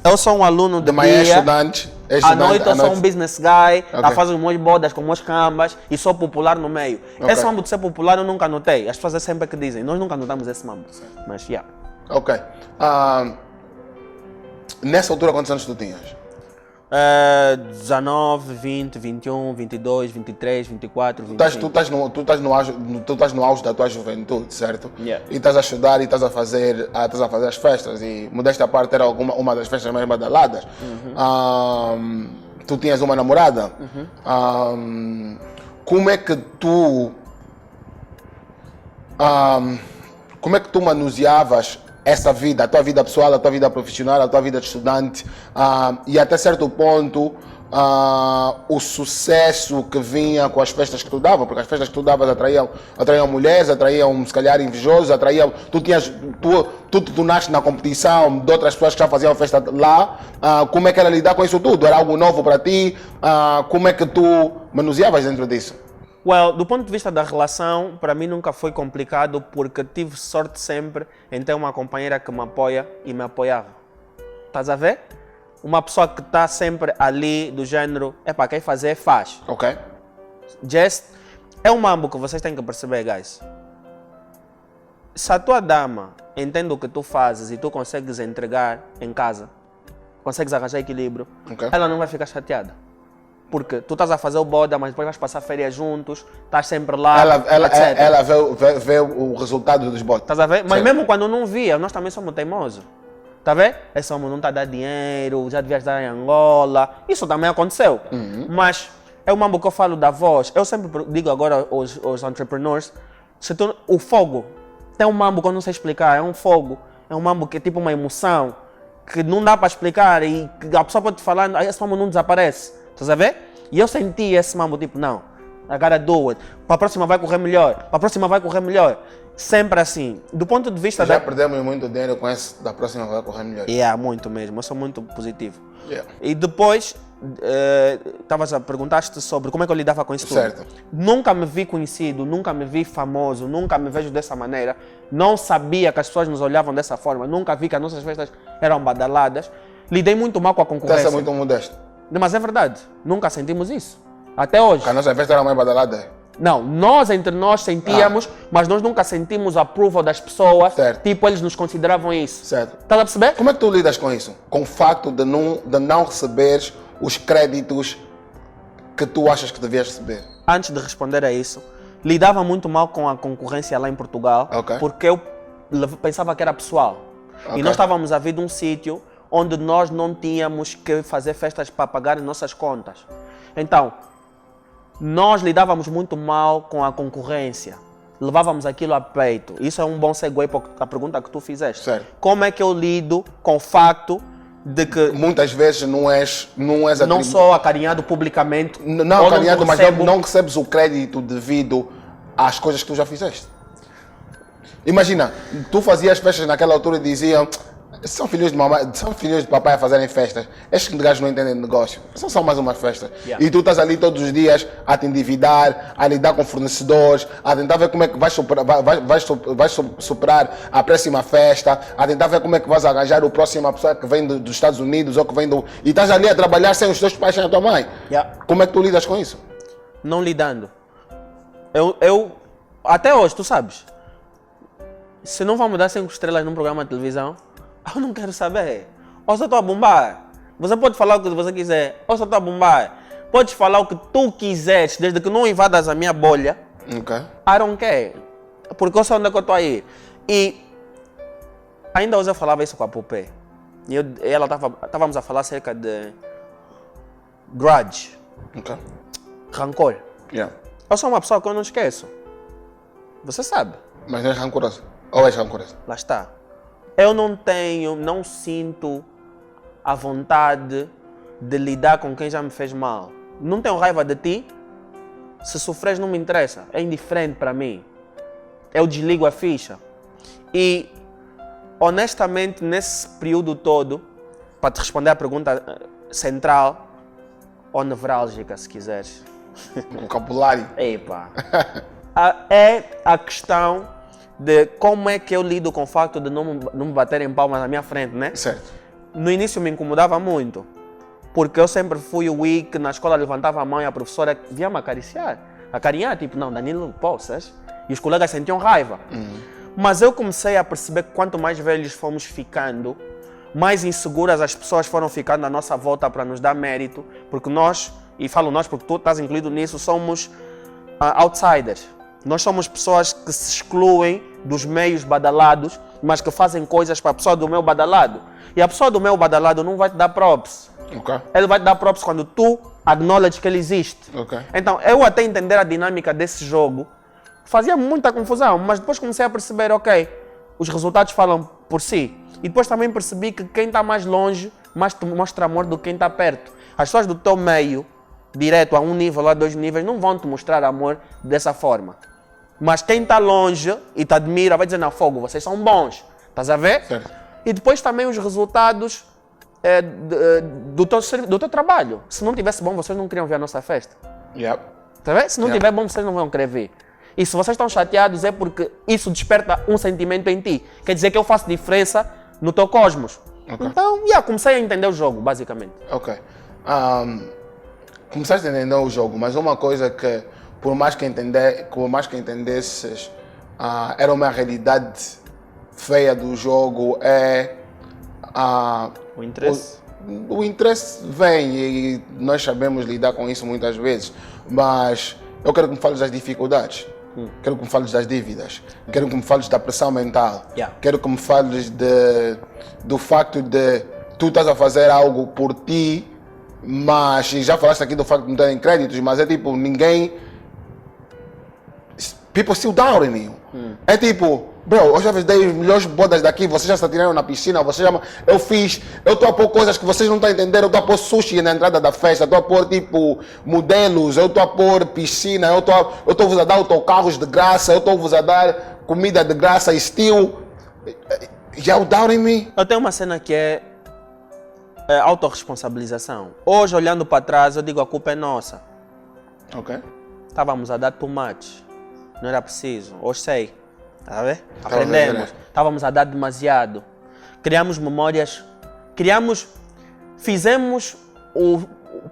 eu sou um aluno de manhã dia, estudante, à noite eu sou um business guy, a Okay. fazer umas bodas com umas cambas e sou popular no meio. Okay. Esse mambo de ser popular eu nunca notei. As pessoas é sempre que dizem, nós nunca notamos esse mambo. Mas, yeah. Ok. Nessa altura, quantos anos tu tinhas? 19, 20, 21, 22, 23, 24, 25. Tu estás no auge da tua juventude, certo? Yeah. E estás a estudar e estás a fazer as festas. E modesta parte era uma das festas mais badaladas. Tu tinhas uma namorada. Como é que tu manuseavas essa vida, a tua vida pessoal, a tua vida profissional, a tua vida de estudante e até certo ponto o sucesso que vinha com as festas que tu dava, porque as festas que tu davas atraíam mulheres, atraíam se calhar invejosos, tu nasces na competição de outras pessoas que já faziam festa lá. Como é que era lidar com isso tudo? Era algo novo para ti? Como é que tu manuseavas dentro disso? Well, do ponto de vista da relação, para mim nunca foi complicado porque tive sorte sempre em ter uma companheira que me apoia e me apoiava. Estás a ver? Uma pessoa que está sempre ali do género, quer fazer, faz. Ok. Just, é um mambo que vocês têm que perceber, guys. Se a tua dama entende o que tu fazes e tu consegues entregar em casa, consegues arranjar equilíbrio, Okay. ela não vai ficar chateada. Porque tu estás a fazer o boda, mas depois vais passar férias juntos, estás sempre lá, etc. Ela vê o resultado dos botes. Estás a ver? Mas Sim. mesmo quando não via, nós também somos teimosos. Tá vendo? Esse homem não está a dar dinheiro, já devias dar em Angola. Isso também aconteceu. Mas é o mambo que eu falo da voz. Eu sempre digo agora aos entrepreneurs, o fogo, tem um mambo que eu não sei explicar, é um fogo. É um mambo que é tipo uma emoção, que não dá para explicar e que a pessoa pode falar, esse mambo não desaparece. Estás a ver? E eu senti esse mambo, tipo, não, I gotta do it. Para a próxima vai correr melhor, para a próxima vai correr melhor. Sempre assim. Do ponto de vista Já perdemos muito dinheiro com esse, da próxima vai correr melhor. Muito mesmo, eu sou muito positivo. Yeah. E depois, perguntaste sobre como é que eu lidava com isso tudo. Certo. Nunca me vi conhecido, nunca me vi famoso, nunca me vejo dessa maneira. Não sabia que as pessoas nos olhavam dessa forma, nunca vi que as nossas festas eram badaladas. Lidei muito mal com a concorrência. Então, é muito modesto. Mas é verdade, nunca sentimos isso. Até hoje. A nossa festa era mais badalada. Não, nós entre nós sentíamos, mas nós nunca sentimos a approval das pessoas. Certo. Tipo, eles nos consideravam isso. Certo. Estás a perceber? Como é que tu lidas com isso? Com o facto de não receberes os créditos que tu achas que devias receber? Antes de responder a isso, lidava muito mal com a concorrência lá em Portugal, Ok. porque eu pensava que era pessoal. Ok. E nós estávamos a vir de um sítio onde nós não tínhamos que fazer festas para pagar as nossas contas. Então, nós lidávamos muito mal com a concorrência. Levávamos aquilo a peito. Isso é um bom segue para a pergunta que tu fizeste. Certo. Como é que eu lido com o facto de que Muitas vezes não és não sou acarinhado publicamente? Não ou acarinhado, mas recebo- não recebes o crédito devido às coisas que tu já fizeste. Imagina, tu fazias festas naquela altura e diziam são filhos de mamãe, são filhos de papai a fazerem festas. Estes gajos não entendem de negócio. São só mais uma festa. Yeah. E tu estás ali todos os dias a te endividar, a lidar com fornecedores, a tentar ver como é que vais superar a próxima festa, a tentar ver como é que vais arranjar o próximo pessoa que vem dos Estados Unidos ou que vem do... E estás ali a trabalhar sem os teus pais, sem a tua mãe. Yeah. Como é que tu lidas com isso? Não lidando. Eu até hoje, tu sabes, se não vão me dar 5 estrelas num programa de televisão, eu não quero saber. Ou só estou a bombar. Você pode falar o que você quiser, ou só estou a bombar. Podes falar o que tu quiseres, desde que não invadas a minha bolha. Ok. I don't care. Porque eu sei onde é que eu estou aí. E ainda hoje eu falava isso com a Pupé. E ela estávamos a falar acerca de grudge, Ok. rancor. Yeah. Eu sou uma pessoa que eu não esqueço. Você sabe. Mas não és rancoroso? Ou és rancoroso? Lá está. Eu não sinto a vontade de lidar com quem já me fez mal. Não tenho raiva de ti. Se sofres não me interessa. É indiferente para mim. Eu desligo a ficha. E, honestamente, nesse período todo, para te responder à pergunta central, ou nevrálgica, se quiseres. Vocabulário. Epa. É a questão de como é que eu lido com o facto de não me baterem palmas na minha frente, né? Certo. No início me incomodava muito, porque eu sempre fui o que na escola levantava a mão e a professora vinha me acariciar. Acarinhar, tipo, não, Danilo, possas. E os colegas sentiam raiva. Mas eu comecei a perceber que quanto mais velhos fomos ficando, mais inseguras as pessoas foram ficando à nossa volta para nos dar mérito, porque nós, e falo nós porque tu estás incluído nisso, somos outsiders. Nós somos pessoas que se excluem dos meios badalados, mas que fazem coisas para a pessoa do meio badalado. E a pessoa do meio badalado não vai te dar props. Ok. Ele vai te dar props quando tu acknowledge que ele existe. Ok. Então, eu até entender a dinâmica desse jogo, fazia muita confusão, mas depois comecei a perceber, ok, os resultados falam por si. E depois também percebi que quem está mais longe, mais te mostra amor do que quem está perto. As pessoas do teu meio, direto a um nível, a 2 níveis, não vão te mostrar amor dessa forma. Mas quem está longe e te admira vai dizer, não, fogo, vocês são bons. Estás a ver? Certo. E depois também os resultados do teu trabalho. Se não tivesse bom, vocês não queriam ver a nossa festa. Yep. Tá vendo? Se não Yeah. tiver bom, vocês não vão querer ver. E se vocês estão chateados é porque isso desperta um sentimento em ti. Quer dizer que eu faço diferença no teu cosmos. Ok. Então, comecei a entender o jogo, basicamente. Ok. Começaste a entender o jogo, mas uma coisa que, por mais que entendesses, era uma realidade feia do jogo, é O interesse. o interesse vem e nós sabemos lidar com isso muitas vezes, mas eu quero que me fales das dificuldades, quero que me fales das dívidas, quero que me fales da pressão mental, Yeah. quero que me fales do facto de tu estás a fazer algo por ti, mas e já falaste aqui do facto de não terem créditos, mas é tipo, ninguém... People still doubting you. É tipo, Bro, eu já vos dei os melhores bodas daqui, vocês já se atiraram na piscina, vocês já... Eu estou a pôr coisas que vocês não estão entendendo, eu estou a pôr sushi na entrada da festa, estou a pôr tipo modelos, eu estou a pôr piscina, eu estou vos a dar autocarros de graça, eu estou vos a dar comida de graça, estilo. You doubting me? Eu tenho uma cena que é autorresponsabilização. Hoje, olhando para trás, eu digo a culpa é nossa. Ok. Estávamos a dar too much, não era preciso, hoje sei. Tá vendo? Aprendemos. Estávamos a dar demasiado. Criamos memórias. Fizemos o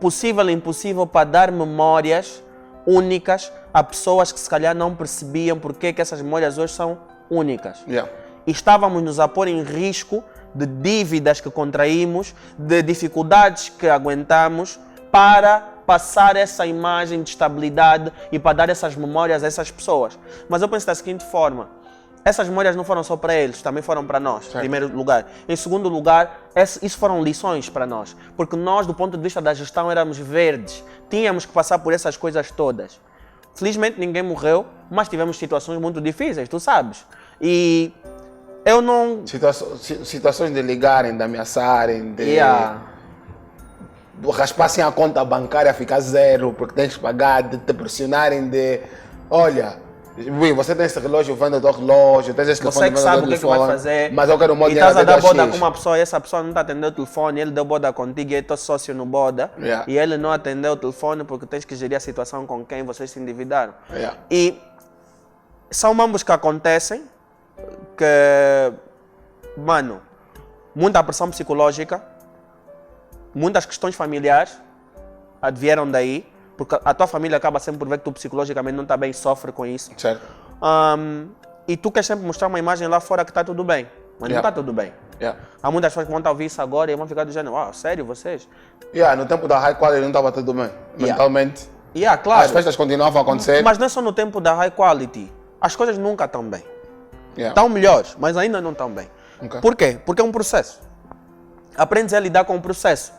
possível e impossível para dar memórias únicas a pessoas que se calhar não percebiam porque que essas memórias hoje são únicas. Yeah. E estávamos nos a pôr em risco de dívidas que contraímos, de dificuldades que aguentamos para passar essa imagem de estabilidade e para dar essas memórias a essas pessoas. Mas eu penso da seguinte forma. Essas memórias não foram só para eles, também foram para nós, em primeiro lugar. Em segundo lugar, isso foram lições para nós. Porque nós, do ponto de vista da gestão, éramos verdes. Tínhamos que passar por essas coisas todas. Felizmente, ninguém morreu, mas tivemos situações muito difíceis, tu sabes. E eu não... Situações de ligarem, de ameaçarem, de... raspassem a conta bancária, ficar zero, porque tens que pagar, de te pressionarem de... Olha... Você tem esse relógio, vende o teu relógio, tens esse telefone, você que sabe o que vai fazer. Mas eu quero um monte de dinheiro. E estás a dar boda com uma pessoa e essa pessoa não está atendendo o telefone, ele deu boda contigo e é teu sócio no boda. Yeah. E ele não atendeu o telefone porque tens que gerir a situação com quem vocês se endividaram. Yeah. E são mambos que acontecem, que, mano, muita pressão psicológica, muitas questões familiares advieram daí. Porque a tua família acaba sempre por ver que tu psicologicamente não está bem e sofre com isso. Certo. E tu queres sempre mostrar uma imagem lá fora que está tudo bem. Mas não está tudo bem. Yeah. Há muitas pessoas que vão estar a ouvir isso agora e vão ficar do gênero, sério, vocês? No tempo da high quality não estava tudo bem. Mentalmente. Claro. As festas continuavam a acontecer. Mas não é só no tempo da high quality. As coisas nunca estão bem. Yeah. Estão melhores, mas ainda não estão bem. Okay. Por quê? Porque é um processo. Aprendes a lidar com o processo.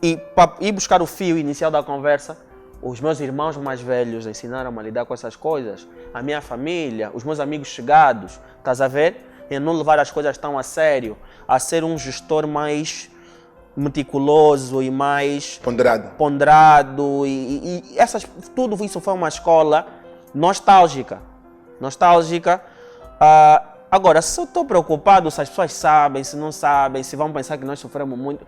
E para ir buscar o fio inicial da conversa, os meus irmãos mais velhos ensinaram-me a lidar com essas coisas. A minha família, os meus amigos chegados, estás a ver? E a não levar as coisas tão a sério, a ser um gestor mais meticuloso e mais ponderado e tudo isso foi uma escola nostálgica. Agora, se eu estou preocupado se as pessoas sabem, se não sabem, se vão pensar que nós sofremos muito...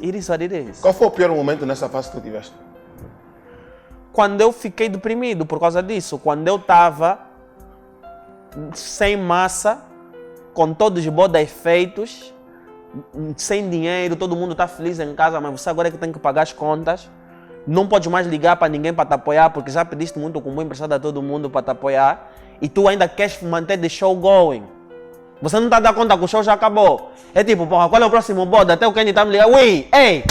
It is what it is. Qual foi o pior momento nessa fase que tu tiveste? Quando eu fiquei deprimido por causa disso. Quando eu estava sem massa, com todos os bodas feitos, sem dinheiro, todo mundo está feliz em casa, mas você agora é que tem que pagar as contas. Não podes mais ligar para ninguém para te apoiar, porque já pediste muito comum emprestado a todo mundo para te apoiar. E tu ainda queres manter the show going. Você não está dando conta que o show já acabou. É tipo, porra, qual é o próximo boda? Até o Kenny está me ligando. Ei,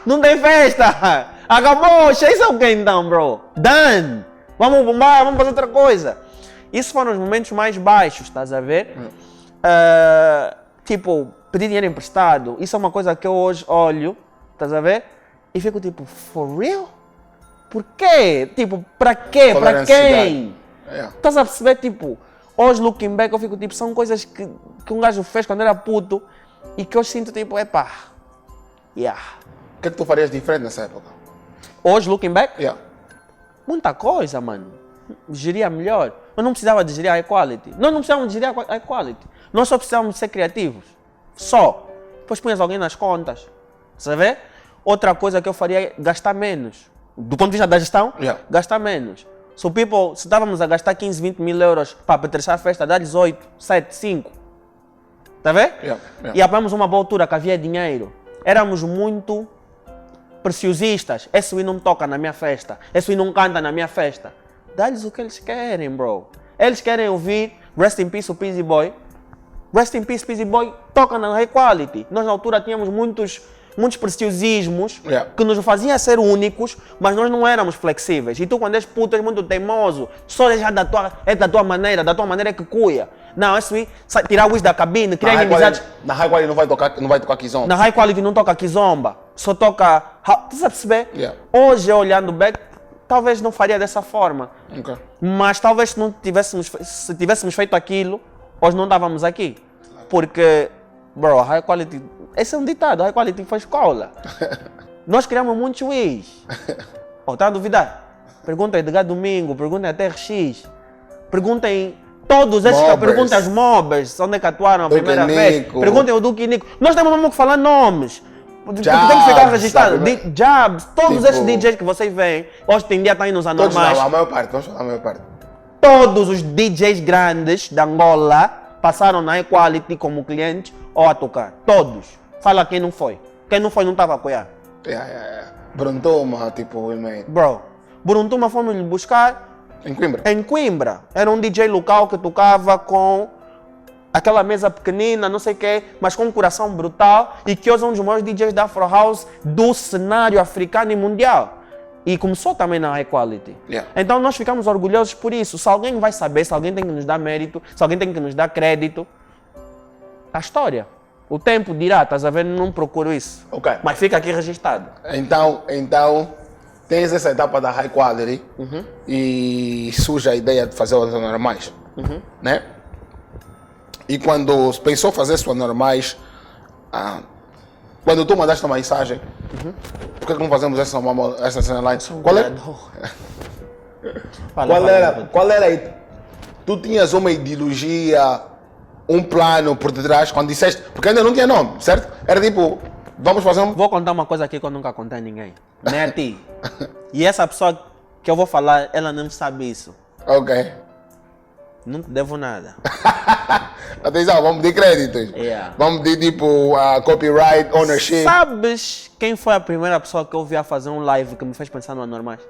não tem festa. Acabou, chase alguém então, bro. Done. Vamos bombar, vamos fazer outra coisa. Isso foram os momentos mais baixos, estás a ver? Tipo, pedir dinheiro emprestado. Isso é uma coisa que eu hoje olho, estás a ver? E fico tipo, for real? Por quê? Tipo, para quê? Para quem? Estás a perceber, tipo... Hoje, looking back, eu fico tipo, são coisas que um gajo fez quando era puto e que eu sinto tipo, O que é que tu farias diferente nessa época? Hoje, looking back? Muita coisa, mano. Geria melhor. Eu não precisava de gerir a equality. Nós não precisávamos de gerir a equality. Nós só precisávamos de ser criativos. Só. Depois punhas alguém nas contas. Você vê? Outra coisa que eu faria é gastar menos. Do ponto de vista da gestão, gastar menos. Se estávamos a gastar 15, 20 mil euros para apetrecer a festa, dá 18, 7, 5. Está a ver? E apanhamos uma boa altura que havia dinheiro. Éramos muito preciosistas. Esse não toca na minha festa. Esse não canta na minha festa. Dá-lhes o que eles querem, bro. Eles querem ouvir Rest in Peace o Peasy Boy. Rest in Peace Peasy Boy toca na High Quality. Nós na altura tínhamos muitos preciosismos que nos faziam ser únicos, mas nós não éramos flexíveis. E tu, quando és puto, és muito teimoso. Só deixar da tua maneira é que cuia. Não, isso aí, tirar o isso da cabine, criar inimizades. Na High Quality não vai tocar Kizomba. Na High Quality não toca Kizomba, só toca... Tu sabe perceber? Hoje, olhando back, talvez não faria dessa forma. Ok. Mas talvez se tivéssemos feito aquilo, hoje não estávamos aqui. Porque, bro, high quality, esse é um ditado, high quality foi escola. Nós criamos muitos juiz. Está a duvidar? Perguntem Edgar Domingo, perguntem a TRX, perguntem todos esses que perguntam aos mobbers, onde é que atuaram a primeira vez. Perguntem o Duque Nico. Nós temos mesmo que falar nomes. Porque tem que ficar registrado. Jabs, todos tipo, esses DJs que vocês veem, hoje em dia estão aí nos anormais. Todos não, a maior parte, vamos falar a maior parte. Todos os DJs grandes da Angola passaram na Equality como clientes ou a tocar. Todos. Fala quem não foi. Quem não foi não estava a apoiar. Bruntuma, tipo, e-mail. Bro, Bruntuma fomos lhe buscar em Coimbra. Em Coimbra. Era um DJ local que tocava com aquela mesa pequenina, não sei o quê, mas com um coração brutal e que hoje é um dos maiores DJs da Afro House do cenário africano e mundial. E começou também na High Quality. Então nós ficamos orgulhosos por isso. Se alguém vai saber, se alguém tem que nos dar mérito, se alguém tem que nos dar crédito, a história. O tempo dirá, estás a ver, não procuro isso. Okay. Mas fica aqui registrado. Então, tens essa etapa da High Quality e surge a ideia de fazer os anormais, né? E quando pensou fazer os anormais, quando tu mandaste uma mensagem, por que não fazemos essa cena lá? Qual era? Tu tinhas uma ideologia, um plano por detrás, quando disseste, porque ainda não tinha nome, certo? Era tipo, vamos fazer um... Vou contar uma coisa aqui que eu nunca contei a ninguém, nem a ti. E essa pessoa que eu vou falar, ela não sabe isso. Ok. Não te devo nada. Atenção, vamos de créditos. Vamos de tipo copyright, ownership. Sabes quem foi a primeira pessoa que eu vi a fazer um live que me fez pensar no anormais?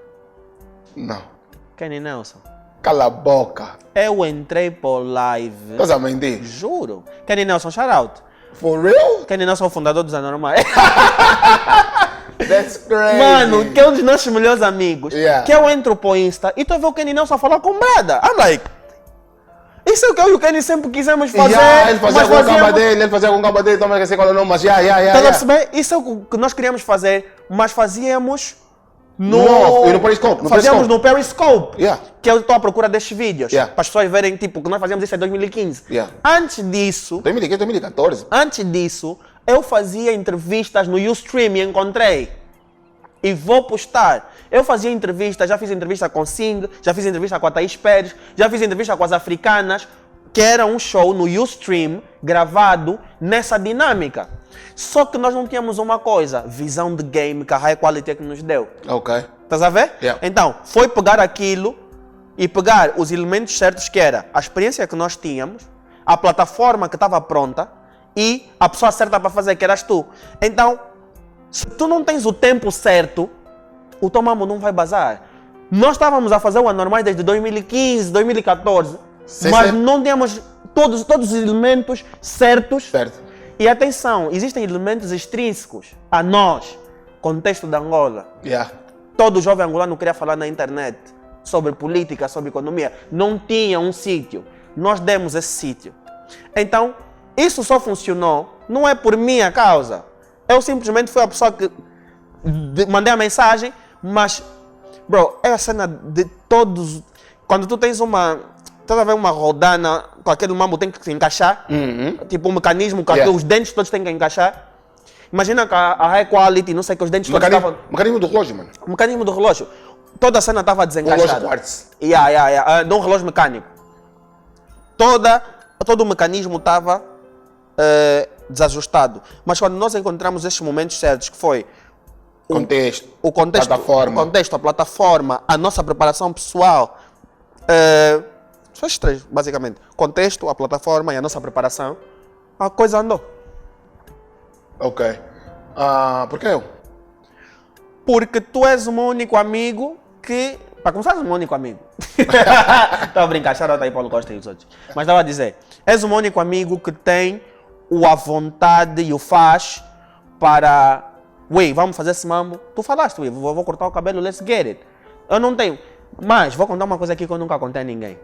Não. Kenny Nelson. Cala a boca. Eu entrei por live. Estás a mentir? Juro. Kenny Nelson, shout out. For real? Kenny Nelson é o fundador dos anormais. That's crazy. Mano, que é um dos nossos melhores amigos. Que eu entro pro Insta e tu vê o Kenny Nelson falar com Brada. I'm like, isso é o que eu e o Kenny sempre quisemos fazer. Ele fazia com o camba dele, toma que sei qual é o nome, mas Tá a perceber? Isso é o que nós queríamos fazer, mas fazíamos no Periscope. Fazíamos no Periscope. Que eu estou à procura destes vídeos. Para as pessoas verem, tipo, que nós fazíamos isso em 2015. Antes disso... 2014. Antes disso, eu fazia entrevistas no Ustream e encontrei. E vou postar. Eu fazia entrevistas, já fiz entrevista com Sing, já fiz entrevista com a Thaís Pérez, já fiz entrevista com as africanas, que era um show no Ustream, gravado nessa dinâmica. Só que nós não tínhamos uma coisa, visão de game que a High Quality que nos deu. Ok. Estás a ver? Então, foi pegar aquilo e pegar os elementos certos que era a experiência que nós tínhamos, a plataforma que estava pronta e a pessoa certa para fazer, que eras tu. Então, se tu não tens o tempo certo, o teu mambo não vai bazar. Nós estávamos a fazer o anormais desde 2015, 2014, mas não tínhamos todos os elementos certos. Certo. E atenção, existem elementos extrínsecos a nós, contexto da Angola. Todo jovem angolano queria falar na internet sobre política, sobre economia. Não tinha um sítio. Nós demos esse sítio. Então, isso só funcionou, não é por minha causa. Eu simplesmente fui a pessoa que mandei a mensagem, mas, bro, é a cena de todos. Quando tu tens estás a ver uma rodana, com aquele mambo tem que se encaixar, tipo um mecanismo que os dentes todos têm que encaixar. Imagina que a High Quality, não sei, que os dentes todos estavam... Mecanismo do relógio, mano. O mecanismo do relógio. Toda a cena estava desencaixada. Um relógio quartz. De um relógio mecânico. Todo o mecanismo estava desajustado. Mas quando nós encontramos estes momentos certos, que foi o contexto, a plataforma, a nossa preparação pessoal, só esses três, basicamente. Contexto, a plataforma e a nossa preparação, a coisa andou. Ok. Por que eu? Porque tu és o meu único amigo que... Para começar, és o meu único amigo. Estava a brincar, shout out aí Paulo Costa e os outros. Mas estava a dizer, és o meu único amigo que tem a vontade e o faz para... vamos fazer esse mambo. Tu falaste, vou cortar o cabelo, let's get it. Eu não tenho. Mas vou contar uma coisa aqui que eu nunca contei a ninguém.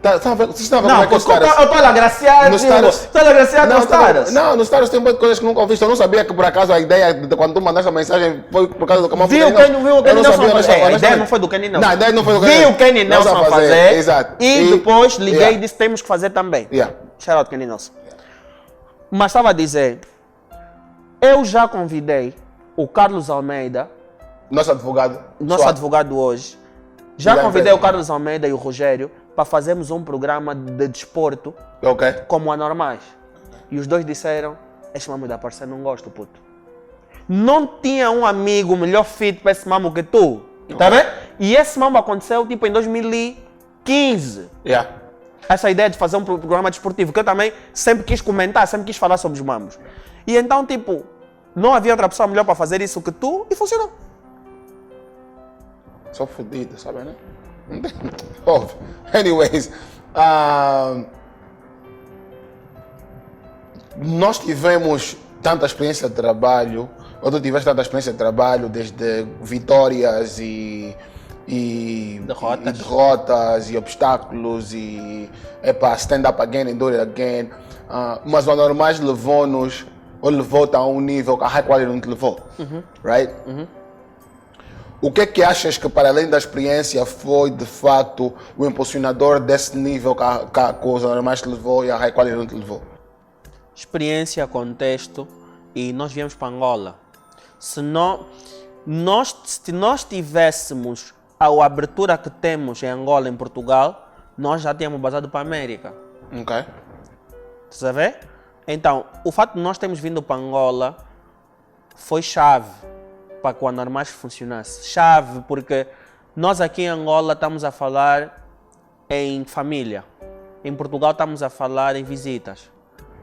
Vocês estão a ver como Não, é que os porque Stars... eu estou a agraciar, Nos Diogo. Stars- Estou a agraciar Não, nos Stars. não, nos Stars tem muitas coisas que nunca ouviste. Eu não sabia que por acaso a ideia de quando tu mandaste a mensagem foi por causa do Camão. Viu o Kenny Nelson fazer? A ideia não foi do Kenny Nelson. Não, a ideia não foi do Kenny Vi Nelson. o Kenny Nelson fazer. Exato. E depois liguei Yeah. e disse temos que fazer também. Yeah. Shout out Kenny Nelson. Mas estava a dizer, eu já convidei o Carlos Almeida, Nosso advogado. nosso Suave. advogado hoje, já Da convidei empresa. o Carlos Almeida e o Rogério para fazermos um programa de desporto Ok. como anormais. E os dois disseram, este mamo da parceira não gosto, puto. Não tinha um amigo melhor fit para esse mamo que tu. Tá vendo? E esse mamo aconteceu tipo em 2015. Yeah. Essa ideia de fazer um programa desportivo, que eu também sempre quis comentar, sempre quis falar sobre os mamos. E então, tipo, não havia outra pessoa melhor para fazer isso que tu e funcionou. Sou fodido, sabe, né? Óbvio. Anyways, nós tivemos tanta experiência de trabalho, ou tu tiveste tanta experiência de trabalho, desde vitórias e derrotas e obstáculos e stand up again and do it again. Mas o Anormais levou-nos, ou levou-te a um nível que a High Quality não te levou, right? O que é que achas que, para além da experiência, foi de facto o impulsionador desse nível que os Anormais te levou e a High Quality não te levou? Experiência, contexto, e nós viemos para Angola. Se nós tivéssemos a abertura que temos em Angola, em Portugal, nós já tínhamos basado para a América. Ok. Estás a ver? Então, o fato de nós termos vindo para Angola foi chave para que o Anormais funcionasse. Chave, porque nós aqui em Angola estamos a falar em família. Em Portugal estamos a falar em visitas.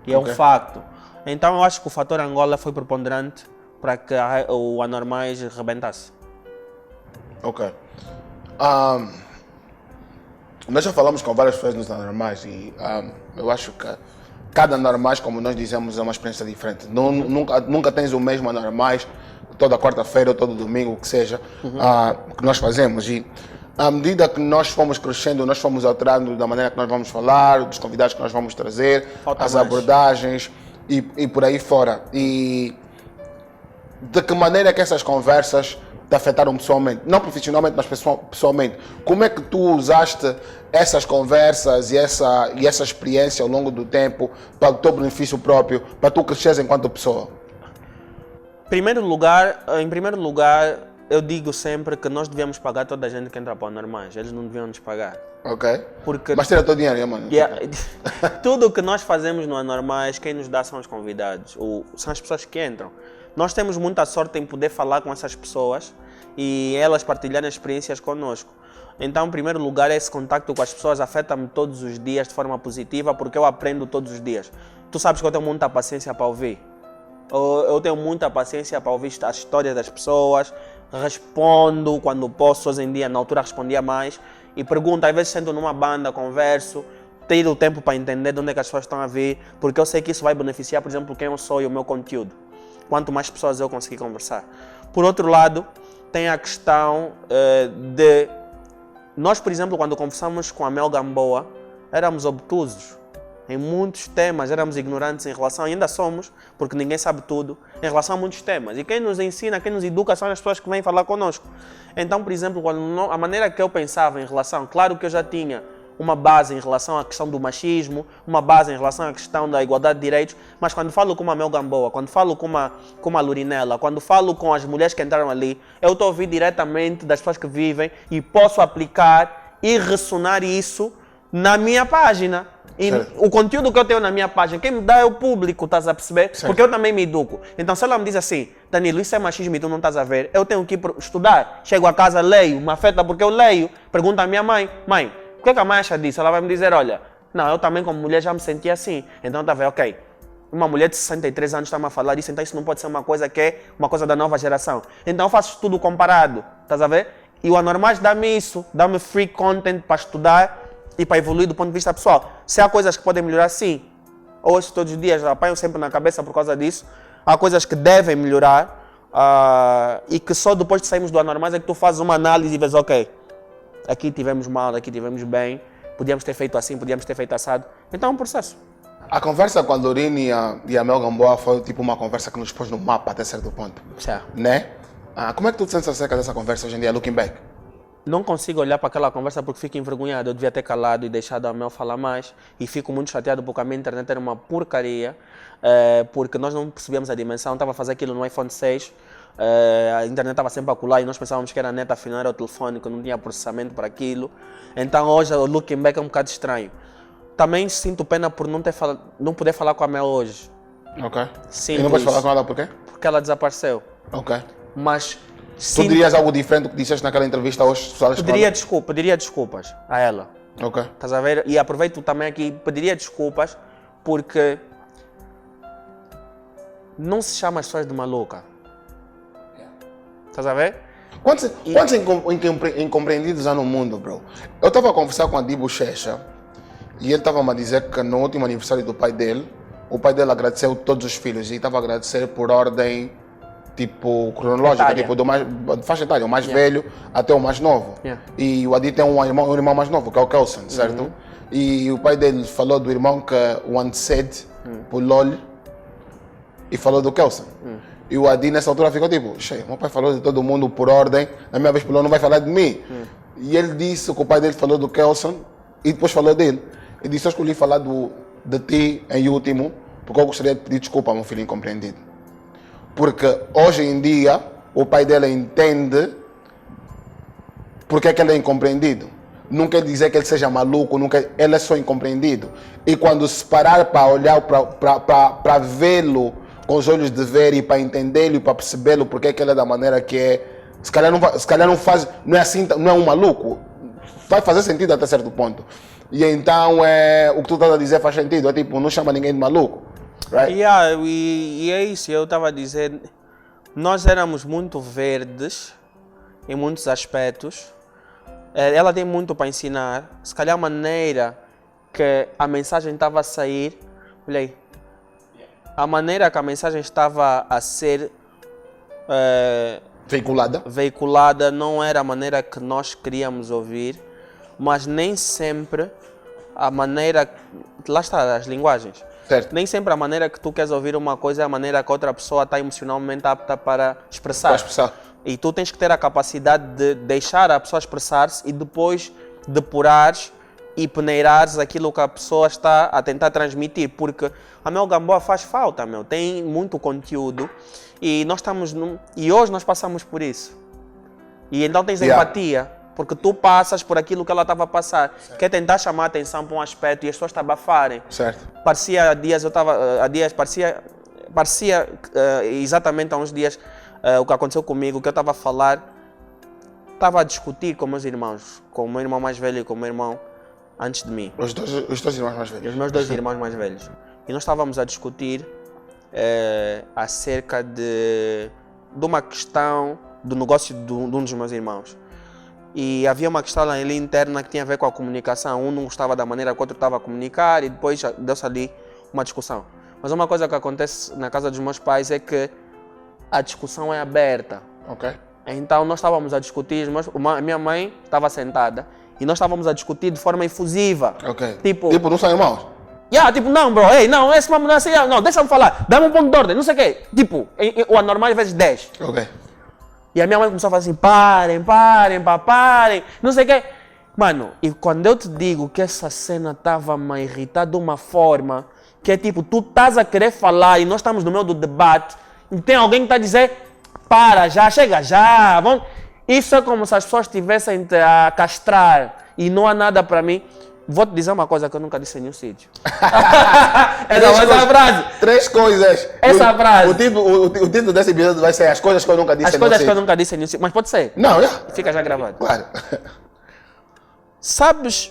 E é um facto. Então eu acho que o fator Angola foi preponderante para que o Anormais rebentasse. Ok. Nós já falamos com várias pessoas nos Anormais e eu acho que cada Anormais, como nós dizemos, é uma experiência diferente. Nunca tens o mesmo Anormais toda quarta-feira ou todo domingo, o que seja, que nós fazemos. E à medida que nós fomos crescendo, nós fomos alterando da maneira que nós vamos falar, dos convidados que nós vamos trazer, as abordagens e por aí fora. E de que maneira é que essas conversas te afetaram pessoalmente? Não profissionalmente, mas pessoalmente. Como é que tu usaste essas conversas e essa experiência ao longo do tempo para o teu benefício próprio, para tu cresceres enquanto pessoa? Em primeiro lugar, eu digo sempre que nós devemos pagar toda a gente que entra para o Anormais. Eles não deviam nos pagar. Ok. Porque mas tira todo o dinheiro, mano. Tudo o que nós fazemos no Anormais, quem nos dá são os convidados, são as pessoas que entram. Nós temos muita sorte em poder falar com essas pessoas e elas partilharem experiências conosco. Então, em primeiro lugar, esse contacto com as pessoas afeta-me todos os dias de forma positiva, porque eu aprendo todos os dias. Tu sabes que eu tenho muita paciência para ouvir. Eu tenho muita paciência para ouvir as histórias das pessoas, respondo quando posso. Hoje em dia, na altura, respondia mais e pergunto. Às vezes, sento numa banda, converso, tiro o tempo para entender de onde é que as pessoas estão a vir, porque eu sei que isso vai beneficiar, por exemplo, quem eu sou e o meu conteúdo. Quanto mais pessoas eu conseguir conversar. Por outro lado, tem a questão de... Nós, por exemplo, quando conversamos com a Mel Gamboa, éramos obtusos. Em muitos temas, éramos ignorantes em relação, ainda somos, porque ninguém sabe tudo, em relação a muitos temas. E quem nos ensina, quem nos educa são as pessoas que vêm falar connosco. Então, por exemplo, a maneira que eu pensava em relação, claro que eu já tinha uma base em relação à questão do machismo, uma base em relação à questão da igualdade de direitos, mas quando falo com a Mel Gamboa, quando falo com a Lurinela, quando falo com as mulheres que entraram ali, eu estou a ouvir diretamente das pessoas que vivem e posso aplicar e ressonar isso na minha página. E o conteúdo que eu tenho na minha página, quem me dá é o público, estás a perceber? Certo. Porque eu também me educo. Então, se ela me diz assim, Danilo, isso é machismo e tu não estás a ver, eu tenho que ir estudar. Chego a casa, leio, me afeta porque eu leio. Pergunto à minha mãe, mãe, o que é que a mãe acha disso? Ela vai me dizer, olha, não, eu também como mulher já me sentia assim. Então, está a ver, ok, uma mulher de 63 anos está-me a falar disso, então isso não pode ser uma coisa que é uma coisa da nova geração. Então, eu faço tudo comparado, estás a ver? E o Anormais dá-me isso, dá-me free content para estudar e para evoluir do ponto de vista pessoal. Se há coisas que podem melhorar, sim. Hoje, todos os dias, apanho sempre na cabeça por causa disso. Há coisas que devem melhorar e que só depois de sairmos do Anormais é que tu fazes uma análise e vês, ok, aqui tivemos mal, aqui tivemos bem. podíamos ter feito assim, podíamos ter feito assado. Então é um processo. A conversa com a Dorine e a Mel Gamboa foi tipo uma conversa que nos pôs no mapa até certo ponto. Certo. Né? Como é que tu te sentes acerca dessa conversa hoje em dia, looking back? Não consigo olhar para aquela conversa porque fico envergonhado. Eu devia ter calado e deixado a Mel falar mais. E fico muito chateado porque a minha internet era uma porcaria. Porque nós não percebíamos a dimensão. Estava a fazer aquilo no iPhone 6. A internet estava sempre a colar e nós pensávamos que era net, afinal era o telefone, que não tinha processamento para aquilo. Então hoje o looking back é um bocado estranho. Também sinto pena por não poder falar com a Mel hoje. Ok. Sinto e não podes isso. falar com ela por quê? Porque ela desapareceu. Ok. Mas Tu dirias algo diferente do que disseste naquela entrevista hoje? pediria desculpas a ela. Ok. Estás a ver? E aproveito também aqui, pediria desculpas porque não se chama as pessoas de maluca. Estás a ver? Quantos incompreendidos há no mundo, bro? Eu estava a conversar com a Di Bochecha e ele estava a dizer que no último aniversário do pai dele, o pai dele agradeceu todos os filhos e estava a agradecer por ordem tipo cronológica, Etária. tipo do mais faixa etária, o mais velho até o mais novo. Yeah. E o Adi tem um irmão mais novo, que é o Kelson, certo? E o pai dele falou do irmão que one said por LOL e falou do Kelson. E o Adi nessa altura ficou tipo, cheio, meu pai falou de todo mundo por ordem, na minha vez por LOL não vai falar de mim. E ele disse que o pai dele falou do Kelson e depois falou dele. Ele disse, eu escolhi falar de ti em último, porque eu gostaria de pedir desculpa ao meu filho incompreendido. Porque hoje em dia o pai dele entende porque é que ele é incompreendido. Não quer dizer que ele seja maluco, ele é só incompreendido. E quando se parar para olhar, para vê-lo com os olhos de ver e para entendê-lo e para percebê-lo porque é que ele é da maneira que é, se calhar não faz, não é assim, não é um maluco. Vai fazer sentido até certo ponto. E então o que tu estás a dizer faz sentido. É tipo, não chama ninguém de maluco. Right? Yeah, e é isso, eu estava a dizer, nós éramos muito verdes em muitos aspectos. Ela tem muito para ensinar. Se calhar a maneira que a mensagem estava a sair, olhei, a maneira que a mensagem estava a ser veiculada não era a maneira que nós queríamos ouvir, mas nem sempre a maneira, lá está, as linguagens. Certo. Nem sempre a maneira que tu queres ouvir uma coisa é a maneira que a outra pessoa está emocionalmente apta para expressar. E tu tens que ter a capacidade de deixar a pessoa expressar-se e depois depurares e peneirares aquilo que a pessoa está a tentar transmitir. Porque a Mel Gamboa faz falta, tem muito conteúdo e nós e hoje nós passamos por isso. E então tens empatia. Porque tu passas por aquilo que ela estava a passar. Certo. Quer tentar chamar a atenção para um aspecto e as pessoas te abafarem. Certo. Parecia exatamente há uns dias o que aconteceu comigo, que eu estava a falar, estava a discutir com meus irmãos, com o meu irmão mais velho e com o meu irmão antes de mim. Os dois irmãos mais velhos. Os meus dois irmãos mais velhos. E nós estávamos a discutir acerca de uma questão do negócio de um dos meus irmãos. E havia uma questão ali interna que tinha a ver com a comunicação. Um não gostava da maneira que o outro estava a comunicar e depois deu-se ali uma discussão. Mas uma coisa que acontece na casa dos meus pais é que a discussão é aberta. Ok. Então nós estávamos a discutir, a minha mãe estava sentada e nós estávamos a discutir de forma efusiva. Ok. Tipo não são irmãos? Tipo, não, bro, não, esse mamãe não é assim, não, deixa-me falar, dá-me um ponto de ordem, não sei o quê. Tipo, o anormal vezes 10. Ok. E a minha mãe começou a falar assim, parem, não sei o quê. Mano, e quando eu te digo que essa cena estava a me irritar de uma forma que é tipo, tu estás a querer falar e nós estamos no meio do debate e tem alguém que está a dizer, para já, chega já, vamos. Isso é como se as pessoas estivessem a castrar e não há nada para mim. Vou-te dizer uma coisa que eu nunca disse em nenhum sítio. Essa frase. 3 coisas. Essa frase. O título desse episódio vai ser As coisas que eu nunca disse em nenhum sítio. As coisas que eu nunca disse em nenhum sítio. Mas pode ser. Não, fica já gravado. Claro. Sabes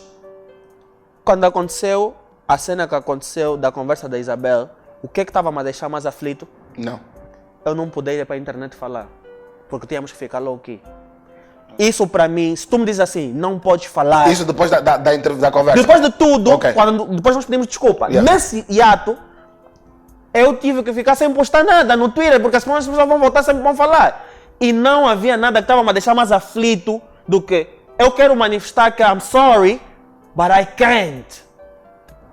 quando aconteceu a cena que aconteceu da conversa da Isabel, o que estava a me deixar mais aflito? Não. Eu não pude ir para a internet falar. Porque tínhamos que ficar low-key. Isso para mim, se tu me dizes assim, não podes falar. Isso depois da conversa? Depois de tudo, Okay. Depois nós pedimos desculpa. Nesse hiato, eu tive que ficar sem postar nada no Twitter, porque as pessoas vão voltar, sempre vão falar. E não havia nada que estava a me deixar mais aflito do que eu quero manifestar que I'm sorry But I can't.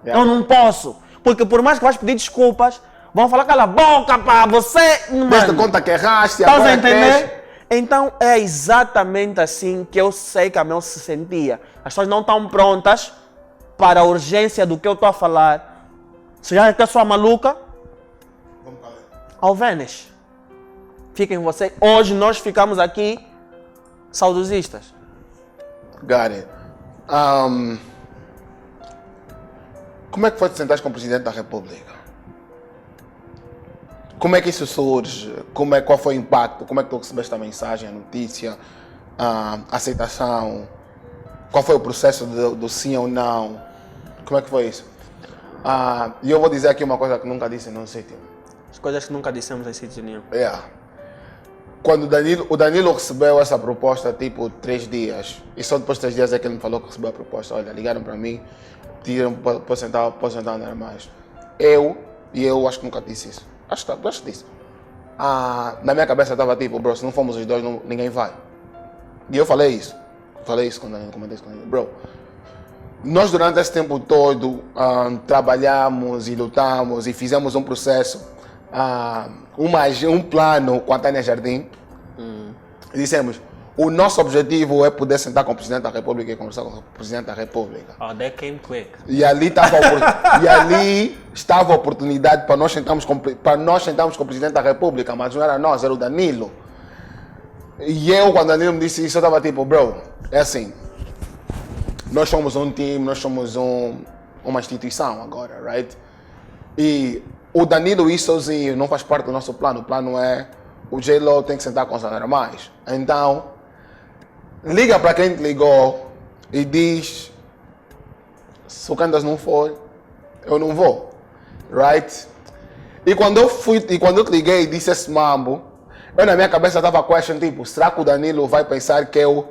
Yeah. Eu não posso. Porque por mais que vais pedir desculpas, vão falar cala a boca, pá, você... Desta conta que erraste, Estás a agora entender? Então é exatamente assim que eu sei que a Mel se sentia. As pessoas não estão prontas para a urgência do que eu estou a falar. Se já é que eu sou a maluca, ao Vênus. Fiquem vocês. Hoje nós ficamos aqui saudosistas. Got it. Como é que foi te sentar com o Presidente da República? Como é que isso surge? Qual foi o impacto? Como é que tu recebeste a mensagem, a notícia, a aceitação? Qual foi o processo do sim ou não? Como é que foi isso? E eu vou dizer aqui uma coisa que nunca disse num sítio. As coisas que nunca dissemos em sítio nenhum. Quando o Danilo recebeu essa proposta, tipo, 3 dias, e só depois de 3 dias é que ele me falou que recebeu a proposta. Olha, ligaram para mim, pediram para sentar andar mais. Eu acho que nunca disse isso. Acho que disse. Na minha cabeça estava tipo, bro, se não formos os dois, ninguém vai. E eu falei isso. Falei isso quando eu comentei isso com ele. Bro, nós durante esse tempo todo trabalhamos e lutamos e fizemos um processo, um plano com a Tânia Jardim. E dissemos, o nosso objetivo é poder sentar com o Presidente da República e conversar com o Presidente da República. Oh, that came quick. E ali estava a oportunidade para nós sentarmos com o Presidente da República, mas não era nós, era o Danilo. E eu, quando o Danilo me disse isso, eu estava tipo, bro, é assim, nós somos um time, nós somos uma instituição agora, right? E o Danilo ir sozinho não faz parte do nosso plano. O plano é, o J-Lo tem que sentar com os anormais. Então, liga para quem te ligou e diz, se o Candas não for, eu não vou, right? E quando eu te liguei e disse esse mambo, eu na minha cabeça estava question, tipo, será que o Danilo vai pensar que eu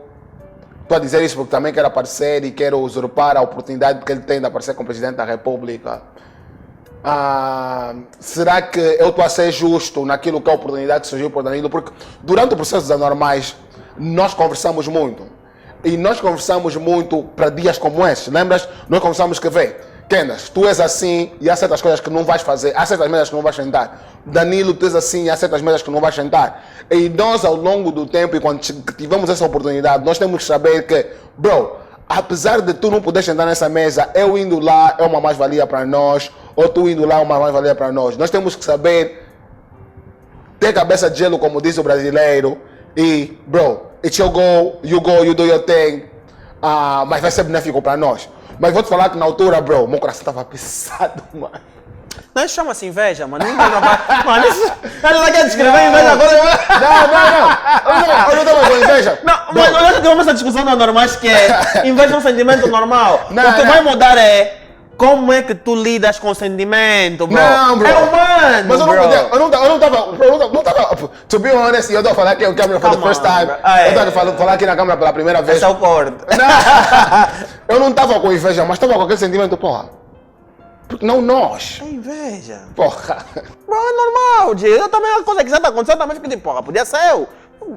estou a dizer isso porque também quero aparecer e quero usurpar a oportunidade que ele tem de aparecer como Presidente da República? Será que eu estou a ser justo naquilo que é a oportunidade que surgiu por Danilo? Porque durante o processo dos anormais, nós conversamos muito. E nós conversamos muito para dias como esses. Lembras? Nós conversamos que, vê, Kendas, tu és assim e há certas coisas que não vais fazer, há certas mesas que não vais sentar. Danilo, tu és assim e há certas mesas que não vais sentar. E nós, ao longo do tempo, e quando tivemos essa oportunidade, nós temos que saber que, bro, apesar de tu não poder sentar nessa mesa, eu indo lá é uma mais-valia para nós, ou tu indo lá é uma mais-valia para nós. Nós temos que saber ter cabeça de gelo, como diz o brasileiro, e, bro, it's your goal, you go, you do your thing, mas vai ser benéfico para nós. Mas vou te falar que na altura, bro, meu coração estava pesado, mano. Não, isso chama-se inveja, mano. Mano, isso... Ela não quer descrever inveja agora. Não. Eu não estava com inveja. Não, mas olha que tivemos essa discussão não normais que é inveja é um sentimento normal. O que vai mudar é como é que tu lidas com o sentimento, bro. Não, bro. É humano, mas eu não tava, to be honest, eu estou a falar aqui on camera for the first time. Eu estou a falar aqui na câmera pela primeira vez. Esse é o corte. Eu não estava com inveja, mas estava com aquele sentimento, porra. Porque não nós. É inveja. Porra. Bro, é normal, G. Eu também, a coisa que já tá acontecendo, eu também fico de porra, podia ser eu.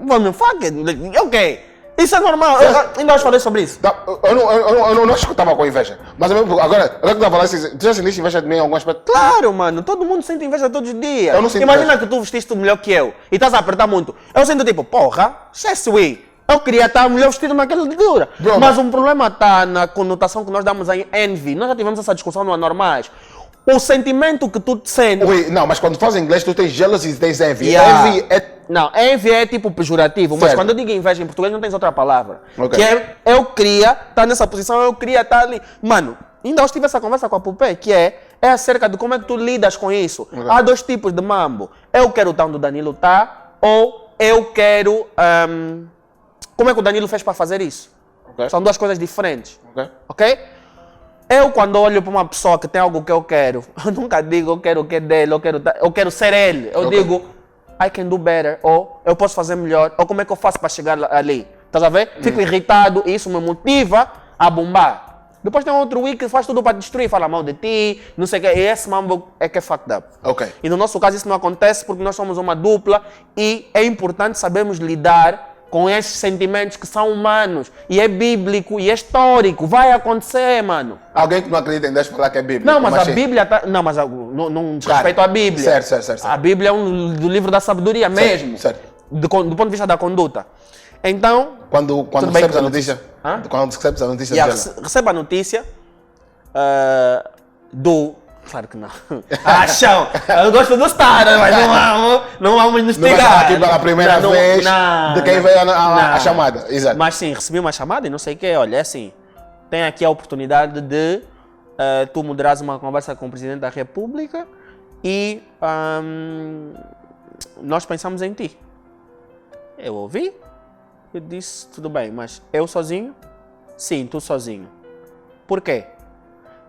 Mano, fuck it. Ok. Isso é normal. Ainda hoje falei sobre isso. Eu não acho que eu estava com inveja. Mas agora que eu estava falando, tu já sentiste inveja de mim em algum aspecto? Claro, mano. Todo mundo sente inveja todos os dias. Eu não sinto Imagina inveja. que tu vestiste melhor que eu e estás a apertar muito. Eu sinto tipo, porra, we. Eu queria estar melhor vestido naquela altura. Mas o problema está na conotação que nós damos em envy. Nós já tivemos essa discussão no Anormais. O sentimento que tu sentes... Não, mas quando faz em inglês tu tens jealousy e tens envy. Yeah. Envy é... Não, envy é tipo pejorativo, mas Certo. quando eu digo inveja em português não tens outra palavra. Ok. Que é, eu queria estar nessa posição, eu queria estar ali. Mano, ainda hoje tive essa conversa com a Pupé, que é acerca de como é que tu lidas com isso. Ok. Há 2 tipos de mambo. Eu quero estar onde o Danilo está, ou eu quero... como é que o Danilo fez para fazer isso? Ok. São 2 coisas diferentes. Ok. Eu, quando olho para uma pessoa que tem algo que eu quero, eu nunca digo eu quero o que é dele, eu quero ser ele. Eu digo, I can do better, ou eu posso fazer melhor, ou como é que eu faço para chegar ali. Estás a ver? Fico irritado e isso me motiva a bombar. Depois tem outro week que faz tudo para destruir, fala mal de ti, não sei o quê. E esse mambo é que é fucked up. Ok. E no nosso caso isso não acontece porque nós somos uma dupla e é importante sabermos lidar com esses sentimentos que são humanos, e é bíblico, e é histórico, vai acontecer, mano. Alguém que não acredita em Deus falar que é bíblico. Não, mas a Bíblia tá... Não, mas não diz respeito à Bíblia. Certo. A Bíblia é do livro da sabedoria mesmo. Certo. Do ponto de vista da conduta. Então... Quando recebes a notícia... Quando recebes a notícia dela. Recebe a notícia do... Claro que não. Chão! Eu gosto do Star, mas não vamos nos pegar. Não vai aqui pela primeira vez de quem veio a chamada. Exato. Mas sim, recebi uma chamada e não sei o quê. Olha, é assim, tem aqui a oportunidade de tu moderares uma conversa com o Presidente da República e nós pensamos em ti. Eu ouvi, eu disse, tudo bem, mas eu sozinho? Sim, tu sozinho. Por quê?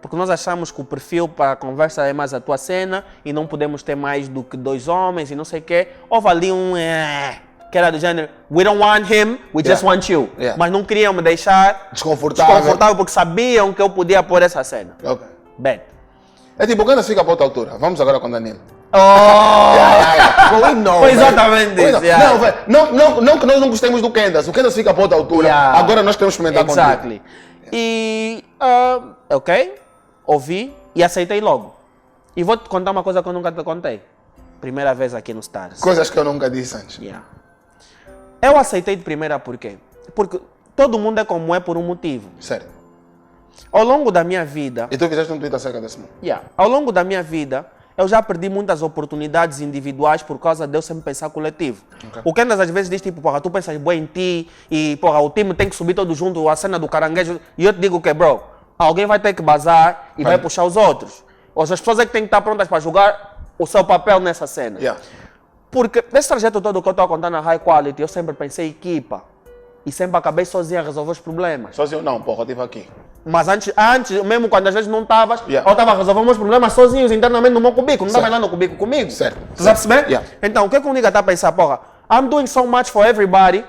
Porque nós achamos que o perfil para a conversa é mais a tua cena e não podemos ter mais do que 2 homens e não sei o quê. Houve ali que era do gênero, we don't want him, we just want you. Mas não queriam me deixar desconfortável porque sabiam que eu podia pôr essa cena. Ok. Bem. É tipo, quando fica para outra altura. Vamos agora com o Danilo. Foi exatamente isso. Não que nós não gostemos do Kendas. O Kendas fica para outra altura. Agora nós queremos experimentar contigo. E, ok. Ouvi e aceitei logo. E vou te contar uma coisa que eu nunca te contei. Primeira vez aqui no Stars. Coisas que eu nunca disse antes. Eu aceitei de primeira por quê? Porque todo mundo é como é por um motivo. Certo. Ao longo da minha vida... E tu fizeste um tweet acerca desse mundo? Ao longo da minha vida, eu já perdi muitas oportunidades individuais por causa de eu sempre pensar coletivo. Okay. O Kendas às vezes diz tipo, porra, tu pensas bem em ti e porra, o time tem que subir todo junto, a cena do caranguejo. E eu te digo que, bro, alguém vai ter que bazar e vai puxar os outros. Ou as pessoas é que têm que estar prontas para jogar o seu papel nessa cena. Porque nesse trajeto todo que eu estou a contar na High Quality, eu sempre pensei em equipa. E sempre acabei sozinho a resolver os problemas. Sozinho não, porra, eu estive aqui. Mas antes, mesmo quando às vezes não estavas, eu estava a resolver meus problemas sozinhos internamente no meu cubículo. Não estava lá no cubículo comigo. Certo. Tu sabe perceber? Então, o que o Niga está a pensar? Porra, I'm doing so much for everybody,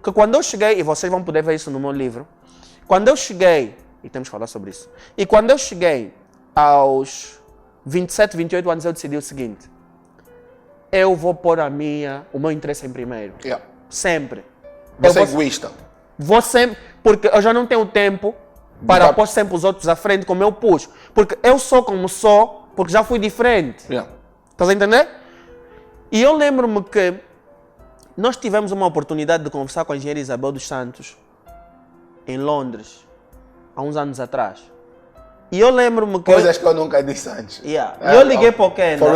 que quando eu cheguei, e vocês vão poder ver isso no meu livro, quando eu cheguei, e temos que falar sobre isso, e quando eu cheguei aos 27, 28 anos, eu decidi o seguinte, eu vou pôr o meu interesse em primeiro. Sempre. Você é egoísta. Vou sempre, porque eu já não tenho tempo para pôr sempre os outros à frente como eu puxo. Porque eu sou como sou, porque já fui diferente. Estás a entender? E eu lembro-me que nós tivemos uma oportunidade de conversar com a engenheira Isabel dos Santos em Londres, há uns anos atrás. E eu lembro-me que... Coisas que eu nunca disse antes. E eu liguei para o Kendas.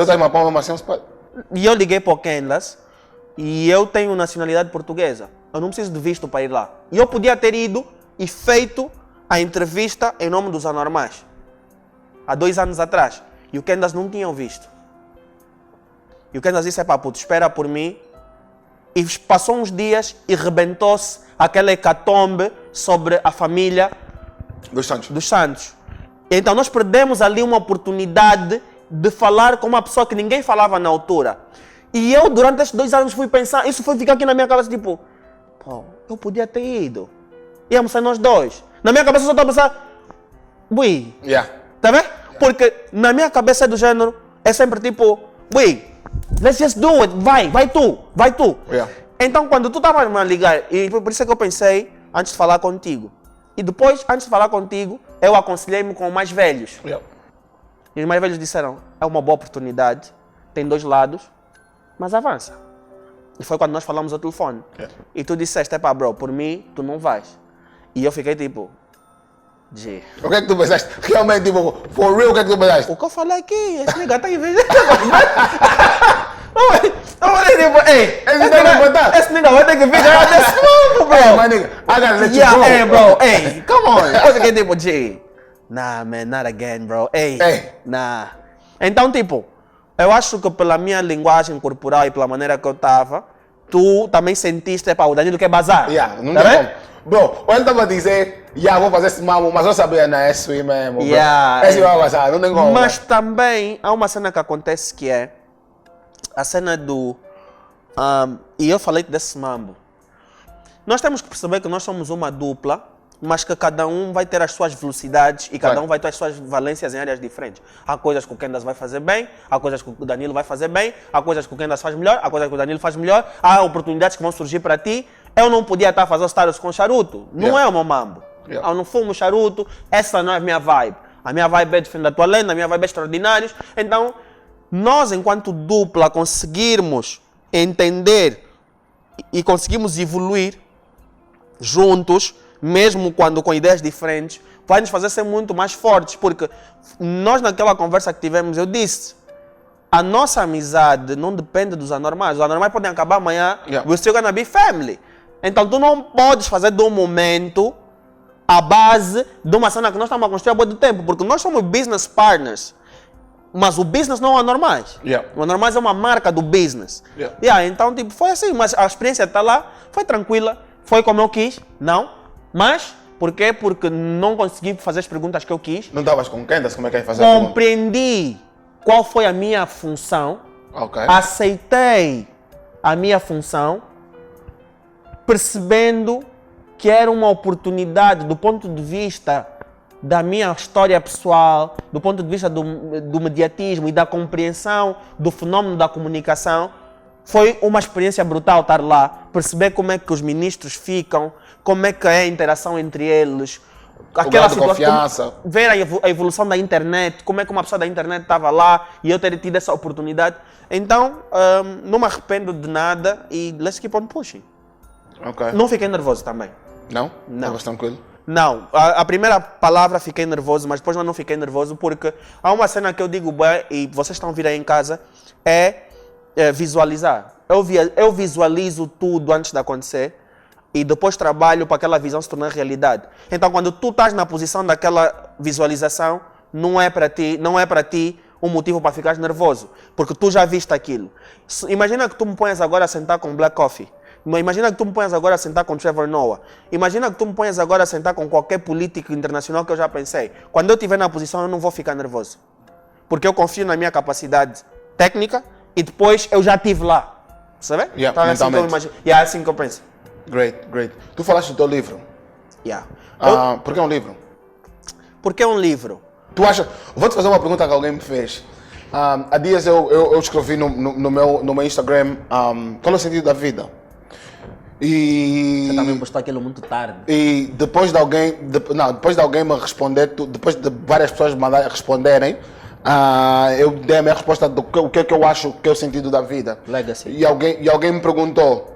E eu liguei para o Kendas e eu tenho nacionalidade portuguesa. Eu não preciso de visto para ir lá. E eu podia ter ido e feito a entrevista em nome dos anormais. Há 2 anos atrás. E o Kendas não tinha visto. E o Kendas disse, pá, puto, espera por mim. E passou uns dias e rebentou-se aquela hecatombe sobre a família dos Santos. Então nós perdemos ali uma oportunidade de falar com uma pessoa que ninguém falava na altura. E eu, durante estes 2 anos, fui pensar, isso foi ficar aqui na minha cabeça, tipo, pô, eu podia ter ido. Íamos ser nós 2. Na minha cabeça eu só estava a pensar, ui, tá vendo? Porque na minha cabeça é do gênero, é sempre tipo, ui, let's just do it, vai tu. Então quando tu estava a ligar, e por isso é que eu pensei, antes de falar contigo. E depois, antes de falar contigo, eu aconselhei-me com os mais velhos. E os mais velhos disseram, é uma boa oportunidade, tem 2 lados, mas avança. E foi quando nós falamos ao telefone. E tu disseste, pá, bro, por mim, tu não vais. E eu fiquei tipo, G. O que é que tu pensaste? Realmente, tipo, for real, o que é que tu pensaste? O que eu falei aqui, esse nigga tá em vez de... Esse nigga vai ter que ficar desse mundo, bro. My nigga, I gotta let you go. Hey, bro, hey, come on. Eu fiquei tipo, G. Nah, man, not again, bro. Hey. Nah. Então, tipo, eu acho que pela minha linguagem corporal e pela maneira que eu estava, tu também sentiste, pá, o Danilo quer bazar. Não tem como. Bro, eu estava a dizer, vou fazer esse mamo, mas eu sabia, não é isso mesmo. Esse vai bazar, não tem como. Mas também há uma cena que acontece que é a cena do... e eu falei desse mambo. Nós temos que perceber que nós somos uma dupla, mas que cada um vai ter as suas velocidades e cada um vai ter as suas valências em áreas diferentes. Há coisas que o Kendas vai fazer bem, há coisas que o Danilo vai fazer bem, há coisas que o Kendas faz melhor, há coisas que o Danilo faz melhor, há oportunidades que vão surgir para ti eu não podia estar fazendo stories com charuto. Não é o meu mambo. Yeah. Eu não fumo charuto, essa não é a minha vibe. A minha vibe é defender a tua lenda, a minha vibe é extraordinários. Então, nós, enquanto dupla, conseguirmos entender e conseguimos evoluir juntos, mesmo quando com ideias diferentes, vai nos fazer ser muito mais fortes. Porque nós, naquela conversa que tivemos, eu disse, a nossa amizade não depende dos anormais. Os anormais podem acabar amanhã, we're still gonna be family. Então, tu não podes fazer de um momento a base de uma cena que nós estamos a construir há muito tempo, porque nós somos business partners, mas o business não é anormais. O anormais é uma marca do business. Então, tipo, foi assim, mas a experiência está lá, foi tranquila, foi como eu quis, não, mas, por quê? Porque não consegui fazer as perguntas que eu quis. Não estavas com Kendas, como é que ia fazer? Compreendi qual foi a minha função, aceitei a minha função, percebendo que era uma oportunidade do ponto de vista da minha história pessoal, do ponto de vista do mediatismo e da compreensão do fenômeno da comunicação. Foi uma experiência brutal estar lá, perceber como é que os ministros ficam, como é que é a interação entre eles, aquela situação, ver a evolução da internet, como é que uma pessoa da internet estava lá e eu ter tido essa oportunidade. Então, não me arrependo de nada e let's keep on pushing. Não fiquei nervoso também. Não? Estavas tranquilo? Não. A primeira palavra fiquei nervoso, mas depois não fiquei nervoso porque há uma cena que eu digo bem e vocês estão a vir aí em casa, é visualizar. Eu visualizo tudo antes de acontecer e depois trabalho para aquela visão se tornar realidade. Então, quando tu estás na posição daquela visualização, não é para ti um motivo para ficar nervoso, porque tu já viste aquilo. Imagina que tu me ponhas agora a sentar com Black Coffee. Imagina que tu me ponhas agora a sentar com Trevor Noah. Imagina que tu me ponhas agora a sentar com qualquer político internacional que eu já pensei. Quando eu estiver na posição, eu não vou ficar nervoso. Porque eu confio na minha capacidade técnica e depois eu já estive lá. Sabe? Então, é assim que eu penso. Great. Tu falaste do teu livro. Por que é um livro? Porque é um livro. Tu acha... Vou-te fazer uma pergunta que alguém me fez. Há dias eu escrevi no meu Instagram qual é o sentido da vida. Você também postou aquilo muito tarde. E depois de alguém me responder, depois de várias pessoas me responderem, eu dei a minha resposta do que é que eu acho que é o sentido da vida. Legacy. E alguém me perguntou,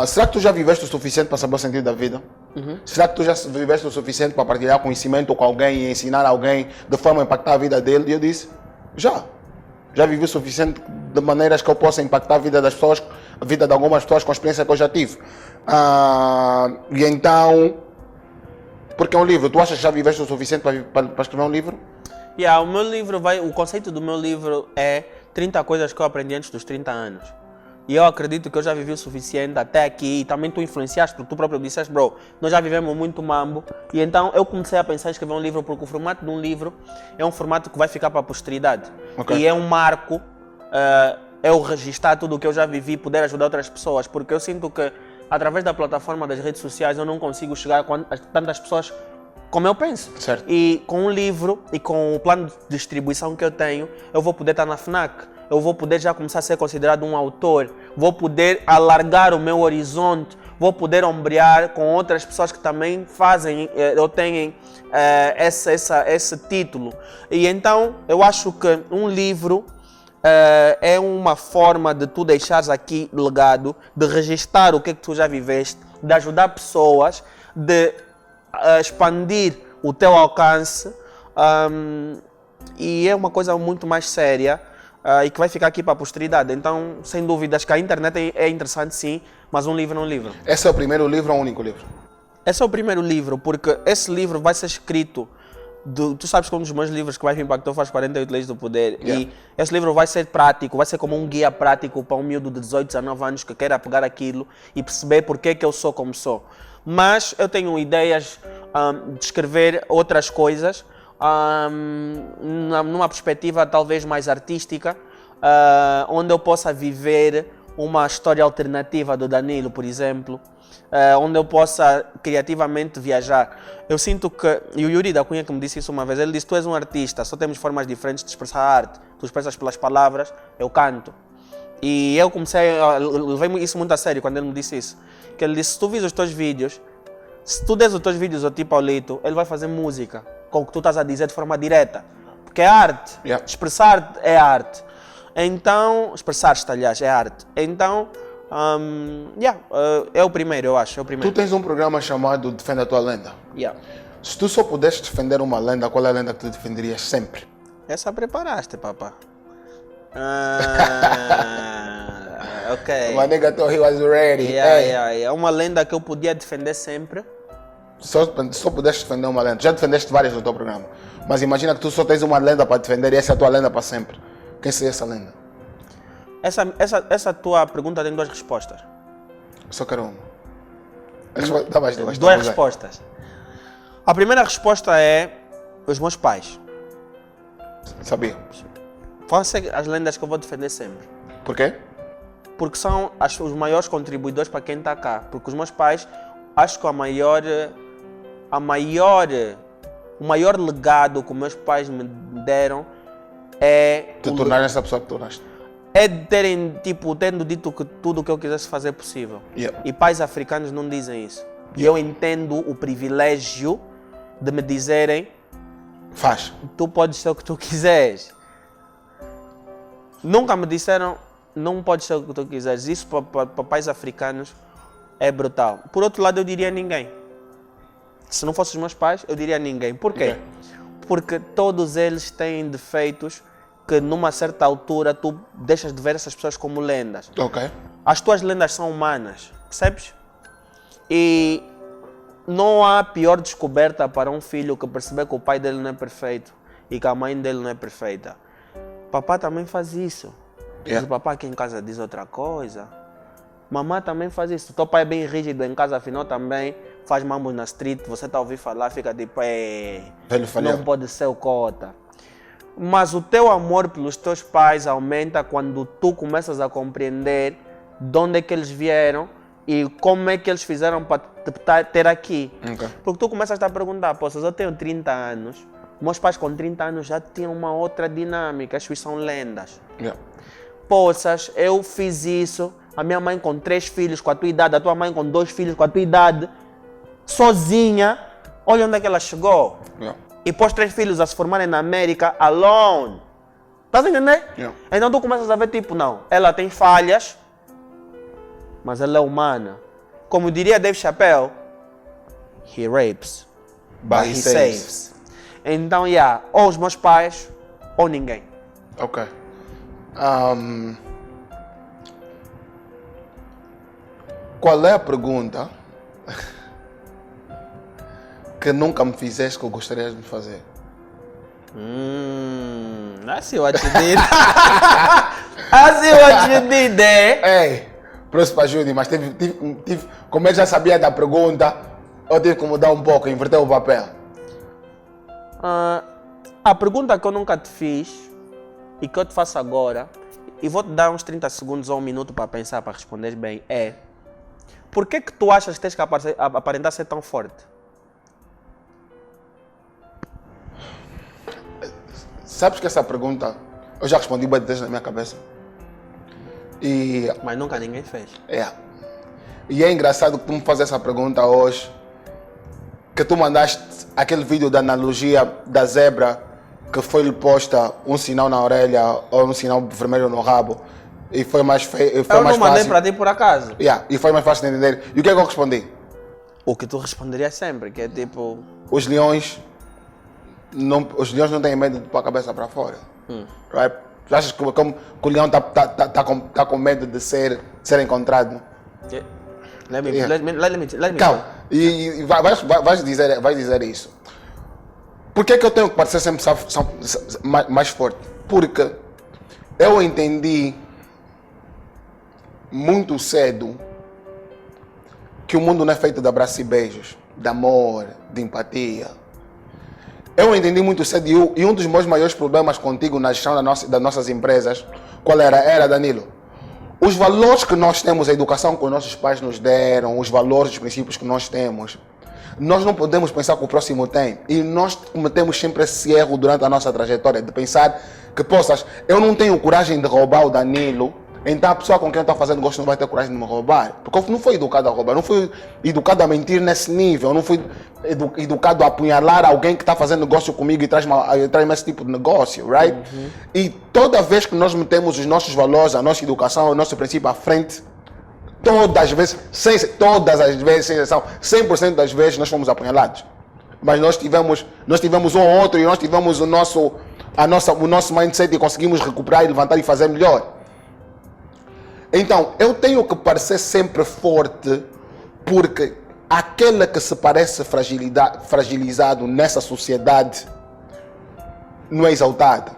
será que tu já viveste o suficiente para saber o sentido da vida? Será que tu já viveste o suficiente para partilhar conhecimento com alguém e ensinar alguém de forma a impactar a vida dele? E eu disse, já vivi o suficiente de maneiras que eu possa impactar a vida das pessoas, a vida de algumas pessoas com a experiência que eu já tive. E então, porque é um livro, tu achas que já viveste o suficiente para escrever um livro? O meu livro o conceito do meu livro é 30 coisas que eu aprendi antes dos 30 anos. E eu acredito que eu já vivi o suficiente até aqui e também tu influenciaste, porque tu próprio disseste, bro, nós já vivemos muito mambo. E então eu comecei a pensar em escrever um livro, porque o formato de um livro é um formato que vai ficar para a posteridade. E é um marco, eu registrar tudo o que eu já vivi, poder ajudar outras pessoas, porque eu sinto que através da plataforma das redes sociais eu não consigo chegar a tantas pessoas como eu penso. Certo. E com um livro e com o plano de distribuição que eu tenho, eu vou poder estar na FNAC. Eu vou poder já começar a ser considerado um autor, vou poder alargar o meu horizonte, vou poder ombrear com outras pessoas que também fazem ou têm esse título. E então, eu acho que um livro é uma forma de tu deixares aqui legado, de registrar o que é que tu já viveste, de ajudar pessoas, de expandir o teu alcance, e é uma coisa muito mais séria. E que vai ficar aqui para a posteridade. Então, sem dúvidas que a internet é interessante sim, mas um livro é um livro. Esse é o primeiro livro ou o único livro? Esse é o primeiro livro, porque esse livro vai ser escrito, tu sabes que um dos meus livros que mais me impactou foi as 48 Leis do Poder. E esse livro vai ser prático, vai ser como um guia prático para um miúdo de 18, 19 anos que queira pegar aquilo e perceber porque é que eu sou como sou. Mas eu tenho ideias de escrever outras coisas, numa perspectiva talvez mais artística, onde eu possa viver uma história alternativa do Danilo, por exemplo, onde eu possa criativamente viajar. Eu sinto que, e o Yuri da Cunha que me disse isso uma vez, ele disse, tu és um artista, só temos formas diferentes de expressar a arte, tu expressas pelas palavras, eu canto. E eu levei isso muito a sério quando ele me disse isso. Que ele disse, se tu vis os teus vídeos, se tu des os teus vídeos ao tipo Paulito, ele vai fazer música com o que tu estás a dizer de forma direta. Porque é arte. Yeah. Expressar é arte. Então, expressar-te, aliás, é arte. Então, é o primeiro, eu acho. É o primeiro. Tu tens um programa chamado Defenda a Tua Lenda. Yeah. Se tu só pudesses defender uma lenda, qual é a lenda que tu defenderias sempre? Essa preparaste, papá. Ok. Uma nigga thought he was ready. É uma lenda que eu podia defender sempre. Só pudesses defender uma lenda. Já defendeste várias no teu programa. Mas imagina que tu só tens uma lenda para defender e essa é a tua lenda para sempre. Quem seria essa lenda? Essa tua pergunta tem duas respostas. Só quero uma. Dá mais duas. Duas respostas. A primeira resposta é os meus pais. Sabia. Vão ser as lendas que eu vou defender sempre. Por quê? Porque são os maiores contribuidores para quem está cá. Porque os meus pais, acho que o maior legado que os meus pais me deram é... Te tornar essa pessoa que tornaste. É tendo dito que tudo o que eu quisesse fazer é possível. Yeah. E pais africanos não dizem isso. E eu entendo o privilégio de me dizerem: faz. Tu podes ser o que tu quiseres. Nunca me disseram: não podes ser o que tu quiseres. Isso para pais africanos é brutal. Por outro lado, eu diria ninguém. Se não fossem os meus pais, eu diria ninguém. Por quê? Okay. Porque todos eles têm defeitos que numa certa altura tu deixas de ver essas pessoas como lendas. Ok. As tuas lendas são humanas, percebes? E não há pior descoberta para um filho que perceber que o pai dele não é perfeito e que a mãe dele não é perfeita. Papá também faz isso. Yeah. Mas o papá aqui em casa diz outra coisa. Mamãe também faz isso. Teu pai é bem rígido em casa, afinal também faz mambos na street. Você está a ouvir falar, fica tipo, velho falhado. não pode ser o cota. Mas o teu amor pelos teus pais aumenta quando tu começas a compreender de onde é que eles vieram e como é que eles fizeram para te ter aqui. Okay. Porque tu começas a perguntar, poças, eu tenho 30 anos, meus pais com 30 anos já tinham uma outra dinâmica, as são lendas. Yeah. Poças, eu fiz isso, a minha mãe com 3 filhos com a tua idade, a tua mãe com 2 filhos com a tua idade, sozinha, olha onde é que ela chegou. Yeah. E pôs 3 filhos a se formarem na América alone. Estás a entender? Yeah. Então tu começas a ver tipo, não, ela tem falhas, mas ela é humana. Como diria Dave Chappelle, he rapes, but he saves. Então, ou os meus pais, ou ninguém. Ok. Qual é a pergunta que nunca me fizeste que eu gostaria de me fazer? Assim what you did. Assim what you did, Ei, próximo ajude, mas tive, como eu já sabia da pergunta, eu tive que mudar um pouco, inverter o papel. A pergunta que eu nunca te fiz e que eu te faço agora, e vou te dar uns 30 segundos ou 1 minuto para pensar, para responder bem, é: por que tu achas que tens que aparentar ser tão forte? Sabes que essa pergunta eu já respondi bem vezes na minha cabeça. Mas nunca ninguém fez. E é engraçado que tu me fazes essa pergunta hoje, que tu mandaste aquele vídeo da analogia da zebra que foi-lhe posta um sinal na orelha ou um sinal vermelho no rabo e foi mais feio. Eu não mandei para ti por acaso. E foi mais fácil de entender. E o que é que eu respondi? O que tu responderias sempre, que é tipo... Os leões não têm medo de pôr a cabeça para fora. Right? Tu achas que o leão está com medo de ser encontrado? Let me Calma. E vais dizer isso. Por que eu tenho que parecer sempre mais forte? Porque eu entendi muito cedo que o mundo não é feito de abraços e beijos, de amor, de empatia. Eu entendi muito cedo e um dos meus maiores problemas contigo na gestão das nossas empresas, qual era? Era, Danilo, os valores que nós temos, a educação que os nossos pais nos deram, os valores, os princípios que nós temos, nós não podemos pensar que o próximo tem. E nós cometemos sempre esse erro durante a nossa trajetória, de pensar que, eu não tenho coragem de roubar o Danilo, então a pessoa com quem eu estou fazendo negócio não vai ter coragem de me roubar. Porque eu não fui educado a roubar, não fui educado a mentir nesse nível, eu não fui educado a apunhalar alguém que está fazendo negócio comigo e traz-me esse tipo de negócio, right? E toda vez que nós metemos os nossos valores, a nossa educação, o nosso princípio à frente, todas as vezes, sem exceção, 100% das vezes nós fomos apunhalados. Mas nós tivemos um ou outro e nós tivemos o nosso mindset e conseguimos recuperar e levantar e fazer melhor. Então, eu tenho que parecer sempre forte porque aquele que se parece fragilizado nessa sociedade não é exaltado.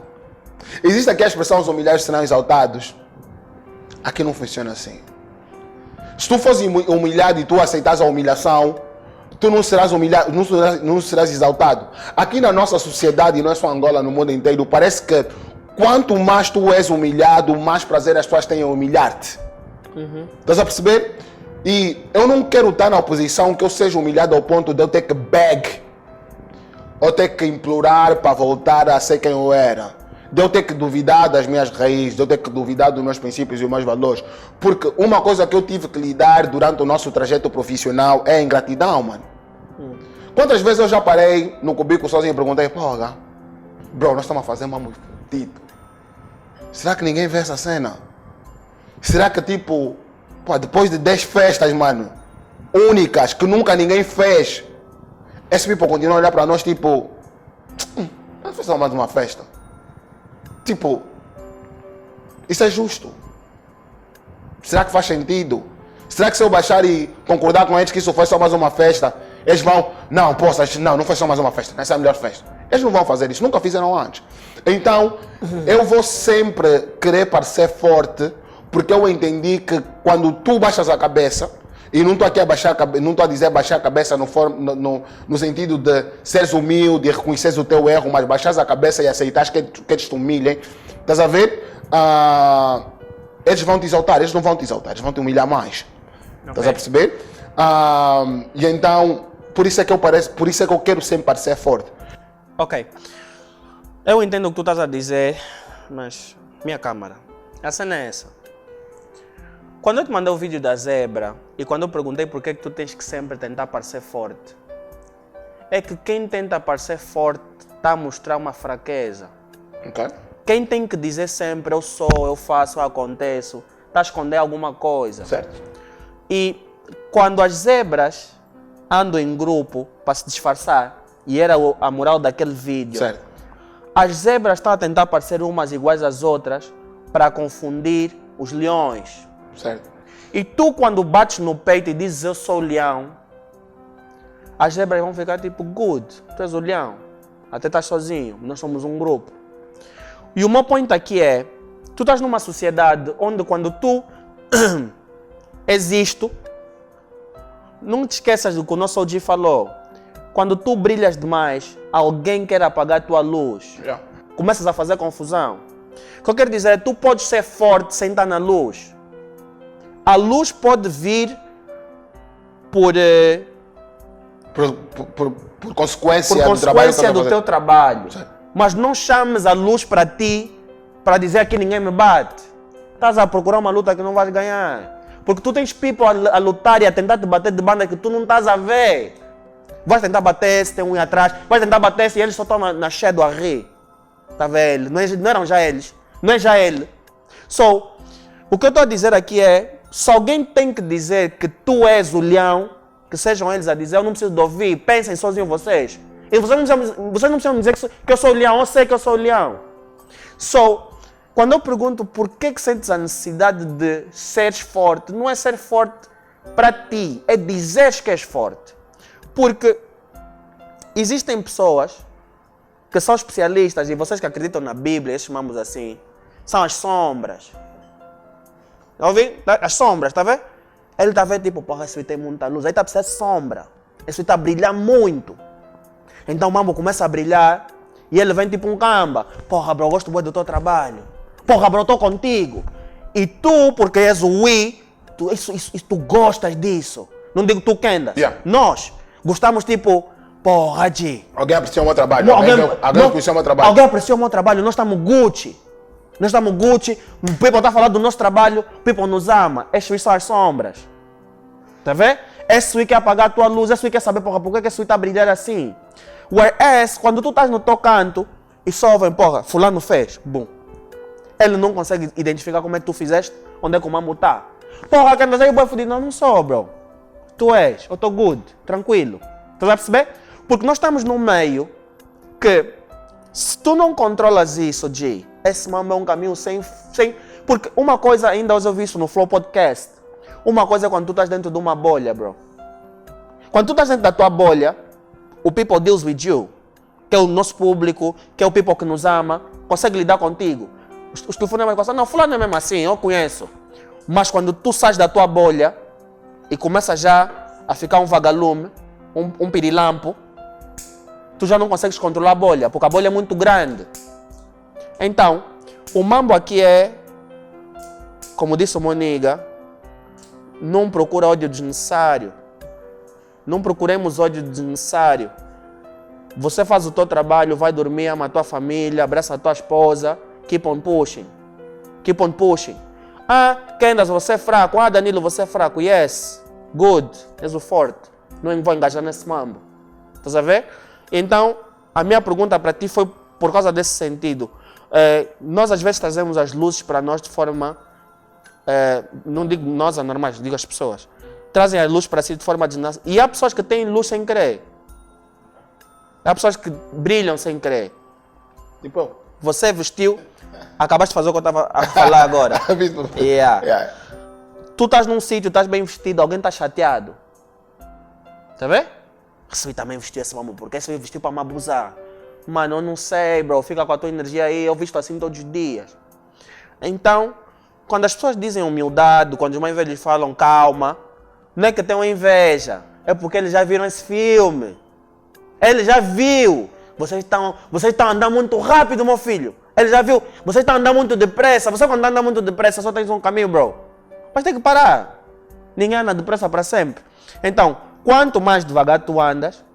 Existe aqui a expressão os humilhados serão exaltados. Aqui não funciona assim. Se tu fores humilhado e tu aceitas a humilhação, tu não serás humilhado, não serás exaltado. Aqui na nossa sociedade, e não é só Angola, no mundo inteiro, parece que quanto mais tu és humilhado, mais prazer as pessoas têm em humilhar-te. Estás a perceber? E eu não quero estar na oposição que eu seja humilhado ao ponto de eu ter que beg, ou ter que implorar para voltar a ser quem eu era. De eu ter que duvidar das minhas raízes, de eu ter que duvidar dos meus princípios e dos meus valores. Porque uma coisa que eu tive que lidar durante o nosso trajeto profissional é a ingratidão, mano. Quantas vezes eu já parei no cubículo sozinho e perguntei, porra, bro, nós estamos a fazer uma multidão. Será que ninguém vê essa cena? Será que tipo, pô, depois de 10 festas, mano, únicas, que nunca ninguém fez, esse people continua a olhar para nós tipo, nós fizemos mais uma festa. Tipo, isso é justo? Será que faz sentido? Será que se eu baixar e concordar com eles que isso foi só mais uma festa, eles vão, não, poxa, não foi só mais uma festa, essa é a melhor festa. Eles não vão fazer isso, nunca fizeram antes. Então, eu vou sempre querer parecer forte, porque eu entendi que quando tu baixas a cabeça, e não estou aqui a baixar, não estou a dizer baixar a cabeça no sentido de seres humilde e reconheceres o teu erro, mas baixares a cabeça e aceitares que eles te humilhem. Estás a ver? Eles vão te exaltar, eles não vão te exaltar, eles vão te humilhar mais. Okay. Estás a perceber? E então, por isso é que eu quero sempre parecer forte. Ok. Eu entendo o que tu estás a dizer, mas minha câmara, a cena é essa. Quando eu te mandei o vídeo da zebra e quando eu perguntei por que tu tens que sempre tentar parecer forte, é que quem tenta parecer forte está a mostrar uma fraqueza. Okay. Quem tem que dizer sempre eu sou, eu faço, eu aconteço, está a esconder alguma coisa. Certo. E quando as zebras andam em grupo para se disfarçar, e era a moral daquele vídeo, certo, as zebras estão a tentar parecer umas iguais às outras para confundir os leões. Certo. E tu, quando bates no peito e dizes eu sou o leão, as zebras vão ficar tipo, good, tu és o leão, até estás sozinho, nós somos um grupo. E o meu ponto aqui é, tu estás numa sociedade onde quando tu és isto, não te esqueças do que o nosso OG falou, quando tu brilhas demais, alguém quer apagar a tua luz, começas a fazer confusão. O que eu quero dizer é, tu podes ser forte sem estar na luz. A luz pode vir por consequência, do teu trabalho. Certo. Mas não chames a luz para ti, para dizer que ninguém me bate. Estás a procurar uma luta que não vais ganhar. Porque tu tens people a lutar e a tentar te bater de banda que tu não estás a ver. Vais tentar bater se tem um atrás, vais tentar bater se eles só estão na shadow a rir. Está vendo? Não eram já eles. Não é já ele. So, o que eu estou a dizer aqui é, se alguém tem que dizer que tu és o leão, que sejam eles a dizer, eu não preciso de ouvir, pensem sozinho vocês. E vocês não precisam dizer que eu sou o leão, eu sei que eu sou o leão. So, quando eu pergunto por que sentes a necessidade de seres forte, não é ser forte para ti, é dizeres que és forte. Porque existem pessoas que são especialistas, e vocês que acreditam na Bíblia, esses chamamos assim, são as sombras. Ouvi? As sombras, tá vendo? Ele tá vendo tipo, porra, esse tem muita luz. Aí tá precisando de sombra. Esse tá a brilhar muito. Então o mambo começa a brilhar e ele vem tipo um camba. Porra, bro, eu gosto muito do teu trabalho. Porra, bro, eu tô contigo. E tu, porque és o tu gostas disso. Não digo tu, Kendas. Yeah. Nós gostamos tipo, porra, G. Alguém aprecia o meu trabalho. Alguém aprecia o meu trabalho. Alguém aprecia o meu trabalho. Nós estamos Gucci. Nós estamos Gucci, o people está falando do nosso trabalho, o people nos ama. Essas são as sombras. Tá vendo? Esse quer apagar a tua luz, esse quer saber, porra, por que esse está a brilhar assim? Whereas, quando tu estás no teu canto e só vem, porra, fulano fez, bum. Ele não consegue identificar como é que tu fizeste, onde é que o mambo está. Porra, que andas aí, boy, fudido. Não, não sou, bro. Tu és, eu estou good, tranquilo. Estás a perceber? Porque nós estamos num meio que, se tu não controlas isso, G, esse mambo é um caminho sem... Porque uma coisa, ainda hoje eu vi isso no Flow Podcast, uma coisa é quando tu estás dentro de uma bolha, bro. Quando tu estás dentro da tua bolha, o people deals with you, que é o nosso público, que é o people que nos ama, consegue lidar contigo. Os telefonemas vão passar, não, fulano é mesmo assim, eu conheço. Mas quando tu sais da tua bolha e começa já a ficar um vagalume, um pirilampo, tu já não consegues controlar a bolha, porque a bolha é muito grande. Então, o mambo aqui é, como disse o Moniga, não procura ódio desnecessário. Não procuremos ódio desnecessário. Você faz o teu trabalho, vai dormir, ama a tua família, abraça a tua esposa, keep on pushing. Keep on pushing. Ah, Kendas, você é fraco. Ah, Danilo, você é fraco. Yes, good, és o forte. Não vou engajar nesse mambo. Estás a ver? Então, a minha pergunta para ti foi por causa desse sentido. Nós às vezes trazemos as luzes para nós de forma... não digo nós anormais, digo as pessoas. Trazem a luz para si de forma desnecessária. E há pessoas que têm luz sem querer. Há pessoas que brilham sem querer. Tipo, você vestiu, acabaste de fazer o que eu estava a falar agora. Yeah. Tu estás num sítio, estás bem vestido, alguém está chateado. Tá vendo? Recebi também vestiu esse mambo, porque esse vestiu para me abusar. Mano, eu não sei, bro, fica com a tua energia aí, eu visto assim todos os dias. Então, quando as pessoas dizem humildade, quando os mais velhos falam calma, não é que tenham inveja, é porque eles já viram esse filme. Ele já viu. Vocês estão andando muito rápido, meu filho. Ele já viu. Vocês estão andando muito depressa. Você quando anda muito depressa só tens um caminho, bro. Mas tem que parar. Ninguém anda depressa para sempre. Então, quanto mais devagar tu andas,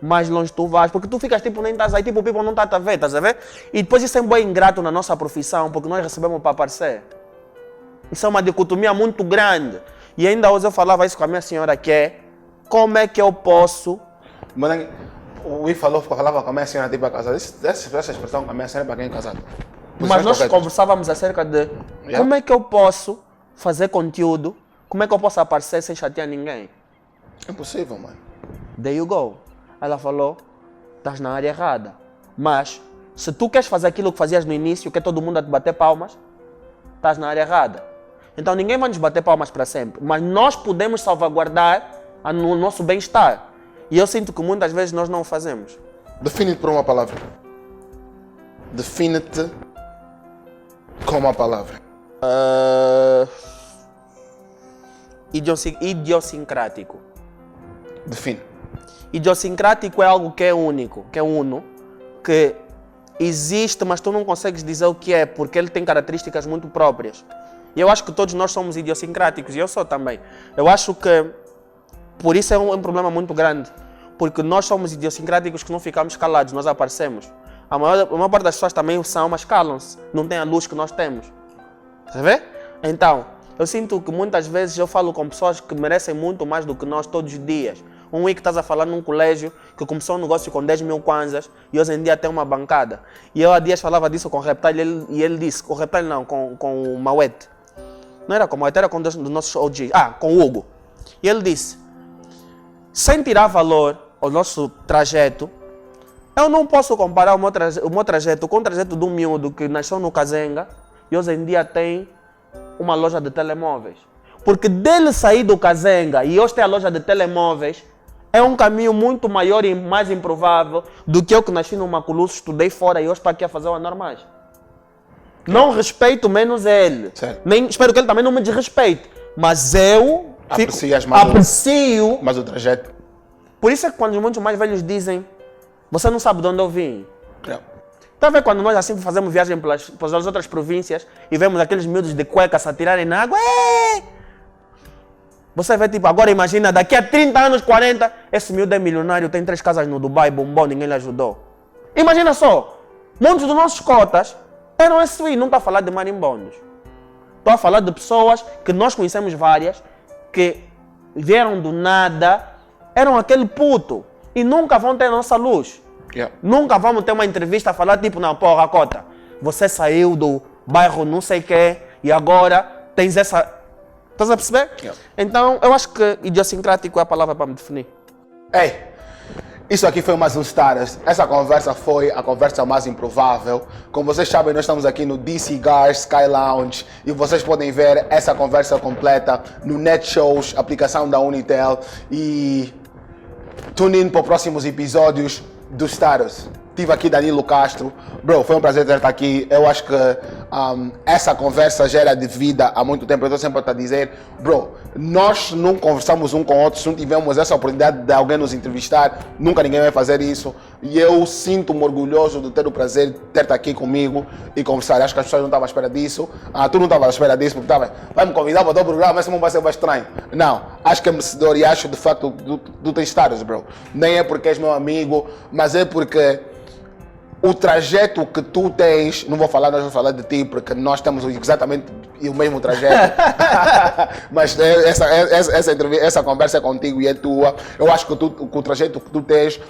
mais longe tu vais. Porque tu ficas tipo, nem estás aí, tipo, o people não está a ver, estás a ver? E depois isso é um bem ingrato na nossa profissão, porque nós recebemos para aparecer. Isso é uma dicotomia muito grande. E ainda hoje eu falava isso com a minha senhora, que é, como é que eu posso... O Will falava com a minha senhora tipo a casar. Essa expressão com a minha senhora é para quem é casado. Mas nós conversávamos acerca de como é que eu posso fazer conteúdo, como é que eu posso aparecer sem chatear ninguém. É impossível, mano. There you go. Ela falou, estás na área errada. Mas, se tu queres fazer aquilo que fazias no início, que é todo mundo a te bater palmas, estás na área errada. Então ninguém vai nos bater palmas para sempre. Mas nós podemos salvaguardar o nosso bem-estar. E eu sinto que muitas vezes nós não o fazemos. Define-te por uma palavra. Define-te com uma palavra. Idiosincrático. Define. Idiosincrático é algo que é único, que é uno, que existe, mas tu não consegues dizer o que é, porque ele tem características muito próprias. E eu acho que todos nós somos idiosincráticos, e eu sou também. Eu acho que por isso é um problema muito grande, porque nós somos idiosincráticos que não ficamos calados, nós aparecemos. A maior parte das pessoas também são, mas calam-se, não tem a luz que nós temos. Você vê? Então, eu sinto que muitas vezes eu falo com pessoas que merecem muito mais do que nós todos os dias. Um week estás a falar num colégio que começou um negócio com 10 mil kwanzas e hoje em dia tem uma bancada. E eu há dias falava disso com o Reptile e ele disse, com o Reptile não, com o Mauete. Não era com o Mauete, era com um dos nossos OGs. Com o Hugo. E ele disse, sem tirar valor ao nosso trajeto, eu não posso comparar o meu trajeto com o trajeto de um miúdo que nasceu no Kazenga e hoje em dia tem uma loja de telemóveis. Porque dele sair do Kazenga e hoje ter a loja de telemóveis é um caminho muito maior e mais improvável do que eu que nasci no Maculuço, estudei fora e hoje estou aqui a fazer o anormais. Não respeito menos ele. Certo. Nem espero que ele também não me desrespeite. Mas eu aprecio mas o trajeto. Por isso é que quando muitos mais velhos dizem, você não sabe de onde eu vim. Não. Tá vendo quando nós assim fazemos viagem pelas outras províncias e vemos aqueles miúdos de cueca se atirarem na água? Você vê tipo, agora imagina, daqui a 30 anos, 40, esse miúdo é milionário, tem 3 casas no Dubai, bombom, ninguém lhe ajudou. Imagina só, muitos dos nossos cotas Eram esses aí, não estou a falar de marimbondos. Estou a falar de pessoas que nós conhecemos várias, que vieram do nada, eram aquele puto e nunca vão ter nossa luz. Yeah. Nunca vamos ter uma entrevista a falar tipo, não, porra, Cota, você saiu do bairro não sei o quê e agora tens essa... Estás a perceber? Yeah. Então, eu acho que idiosincrático é a palavra para me definir. Ei, isso aqui foi mais um Stars. Essa conversa foi a conversa mais improvável. Como vocês sabem, nós estamos aqui no D Cigar Sky Lounge e vocês podem ver essa conversa completa no Netshows, aplicação da Unitel. E tune in para os próximos episódios do Stars. Tive aqui Danilo Castro. Bro, foi um prazer ter aqui. Eu acho que essa conversa já era de vida há muito tempo. Eu estou sempre a dizer, bro, nós não conversamos um com o outro, se não tivemos essa oportunidade de alguém nos entrevistar, nunca ninguém vai fazer isso. E eu sinto-me orgulhoso de ter o prazer de ter-te aqui comigo e conversar. Acho que as pessoas não estavam à espera disso. Tu não estavas à espera disso, porque vai me convidar para o teu programa, esse não vai ser mais estranho. Não, acho que é merecedor e acho de facto do tens Stars, bro. Nem é porque és meu amigo, mas é porque o trajeto que tu tens, não vou falar, nós vamos falar de ti, porque nós temos exatamente o mesmo trajeto, mas essa conversa é contigo e é tua. Eu acho que o trajeto que tu tens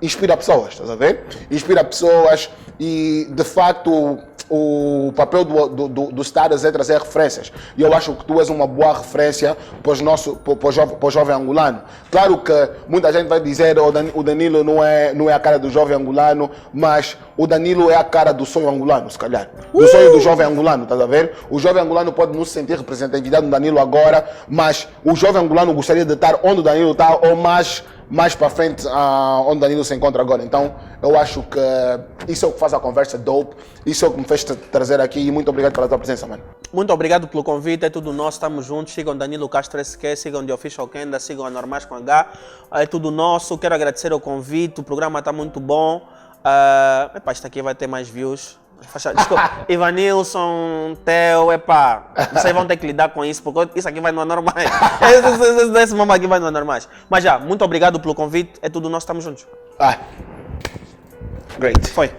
inspira pessoas, estás a ver? Inspira pessoas e, de facto, o papel do Stars é trazer referências. E eu acho que tu és uma boa referência para o jovem angolano. Claro que muita gente vai dizer que o Danilo não é a cara do jovem angolano, mas o Danilo é a cara do sonho angolano, se calhar. Do sonho do jovem angolano, estás a ver? O jovem angolano pode não se sentir representatividade do Danilo agora, mas o jovem angolano gostaria de estar onde o Danilo está ou mais para frente, onde o Danilo se encontra agora. Então, eu acho que isso é o que faz a conversa dope, isso é o que me fez te trazer aqui e muito obrigado pela tua presença, mano. Muito obrigado pelo convite, é tudo nosso, estamos juntos. Sigam Danilo Castro SQ, sigam The Official Kenda, sigam a Normais com H, é tudo nosso. Quero agradecer o convite, o programa está muito bom. Isto aqui vai ter mais views. Desculpa, Ivanilson, Theo, vocês vão ter que lidar com isso, porque isso aqui vai no Anormais. Esse mamãe aqui vai no Anormais. Mas já, muito obrigado pelo convite, é tudo nosso, estamos juntos. Great. Foi.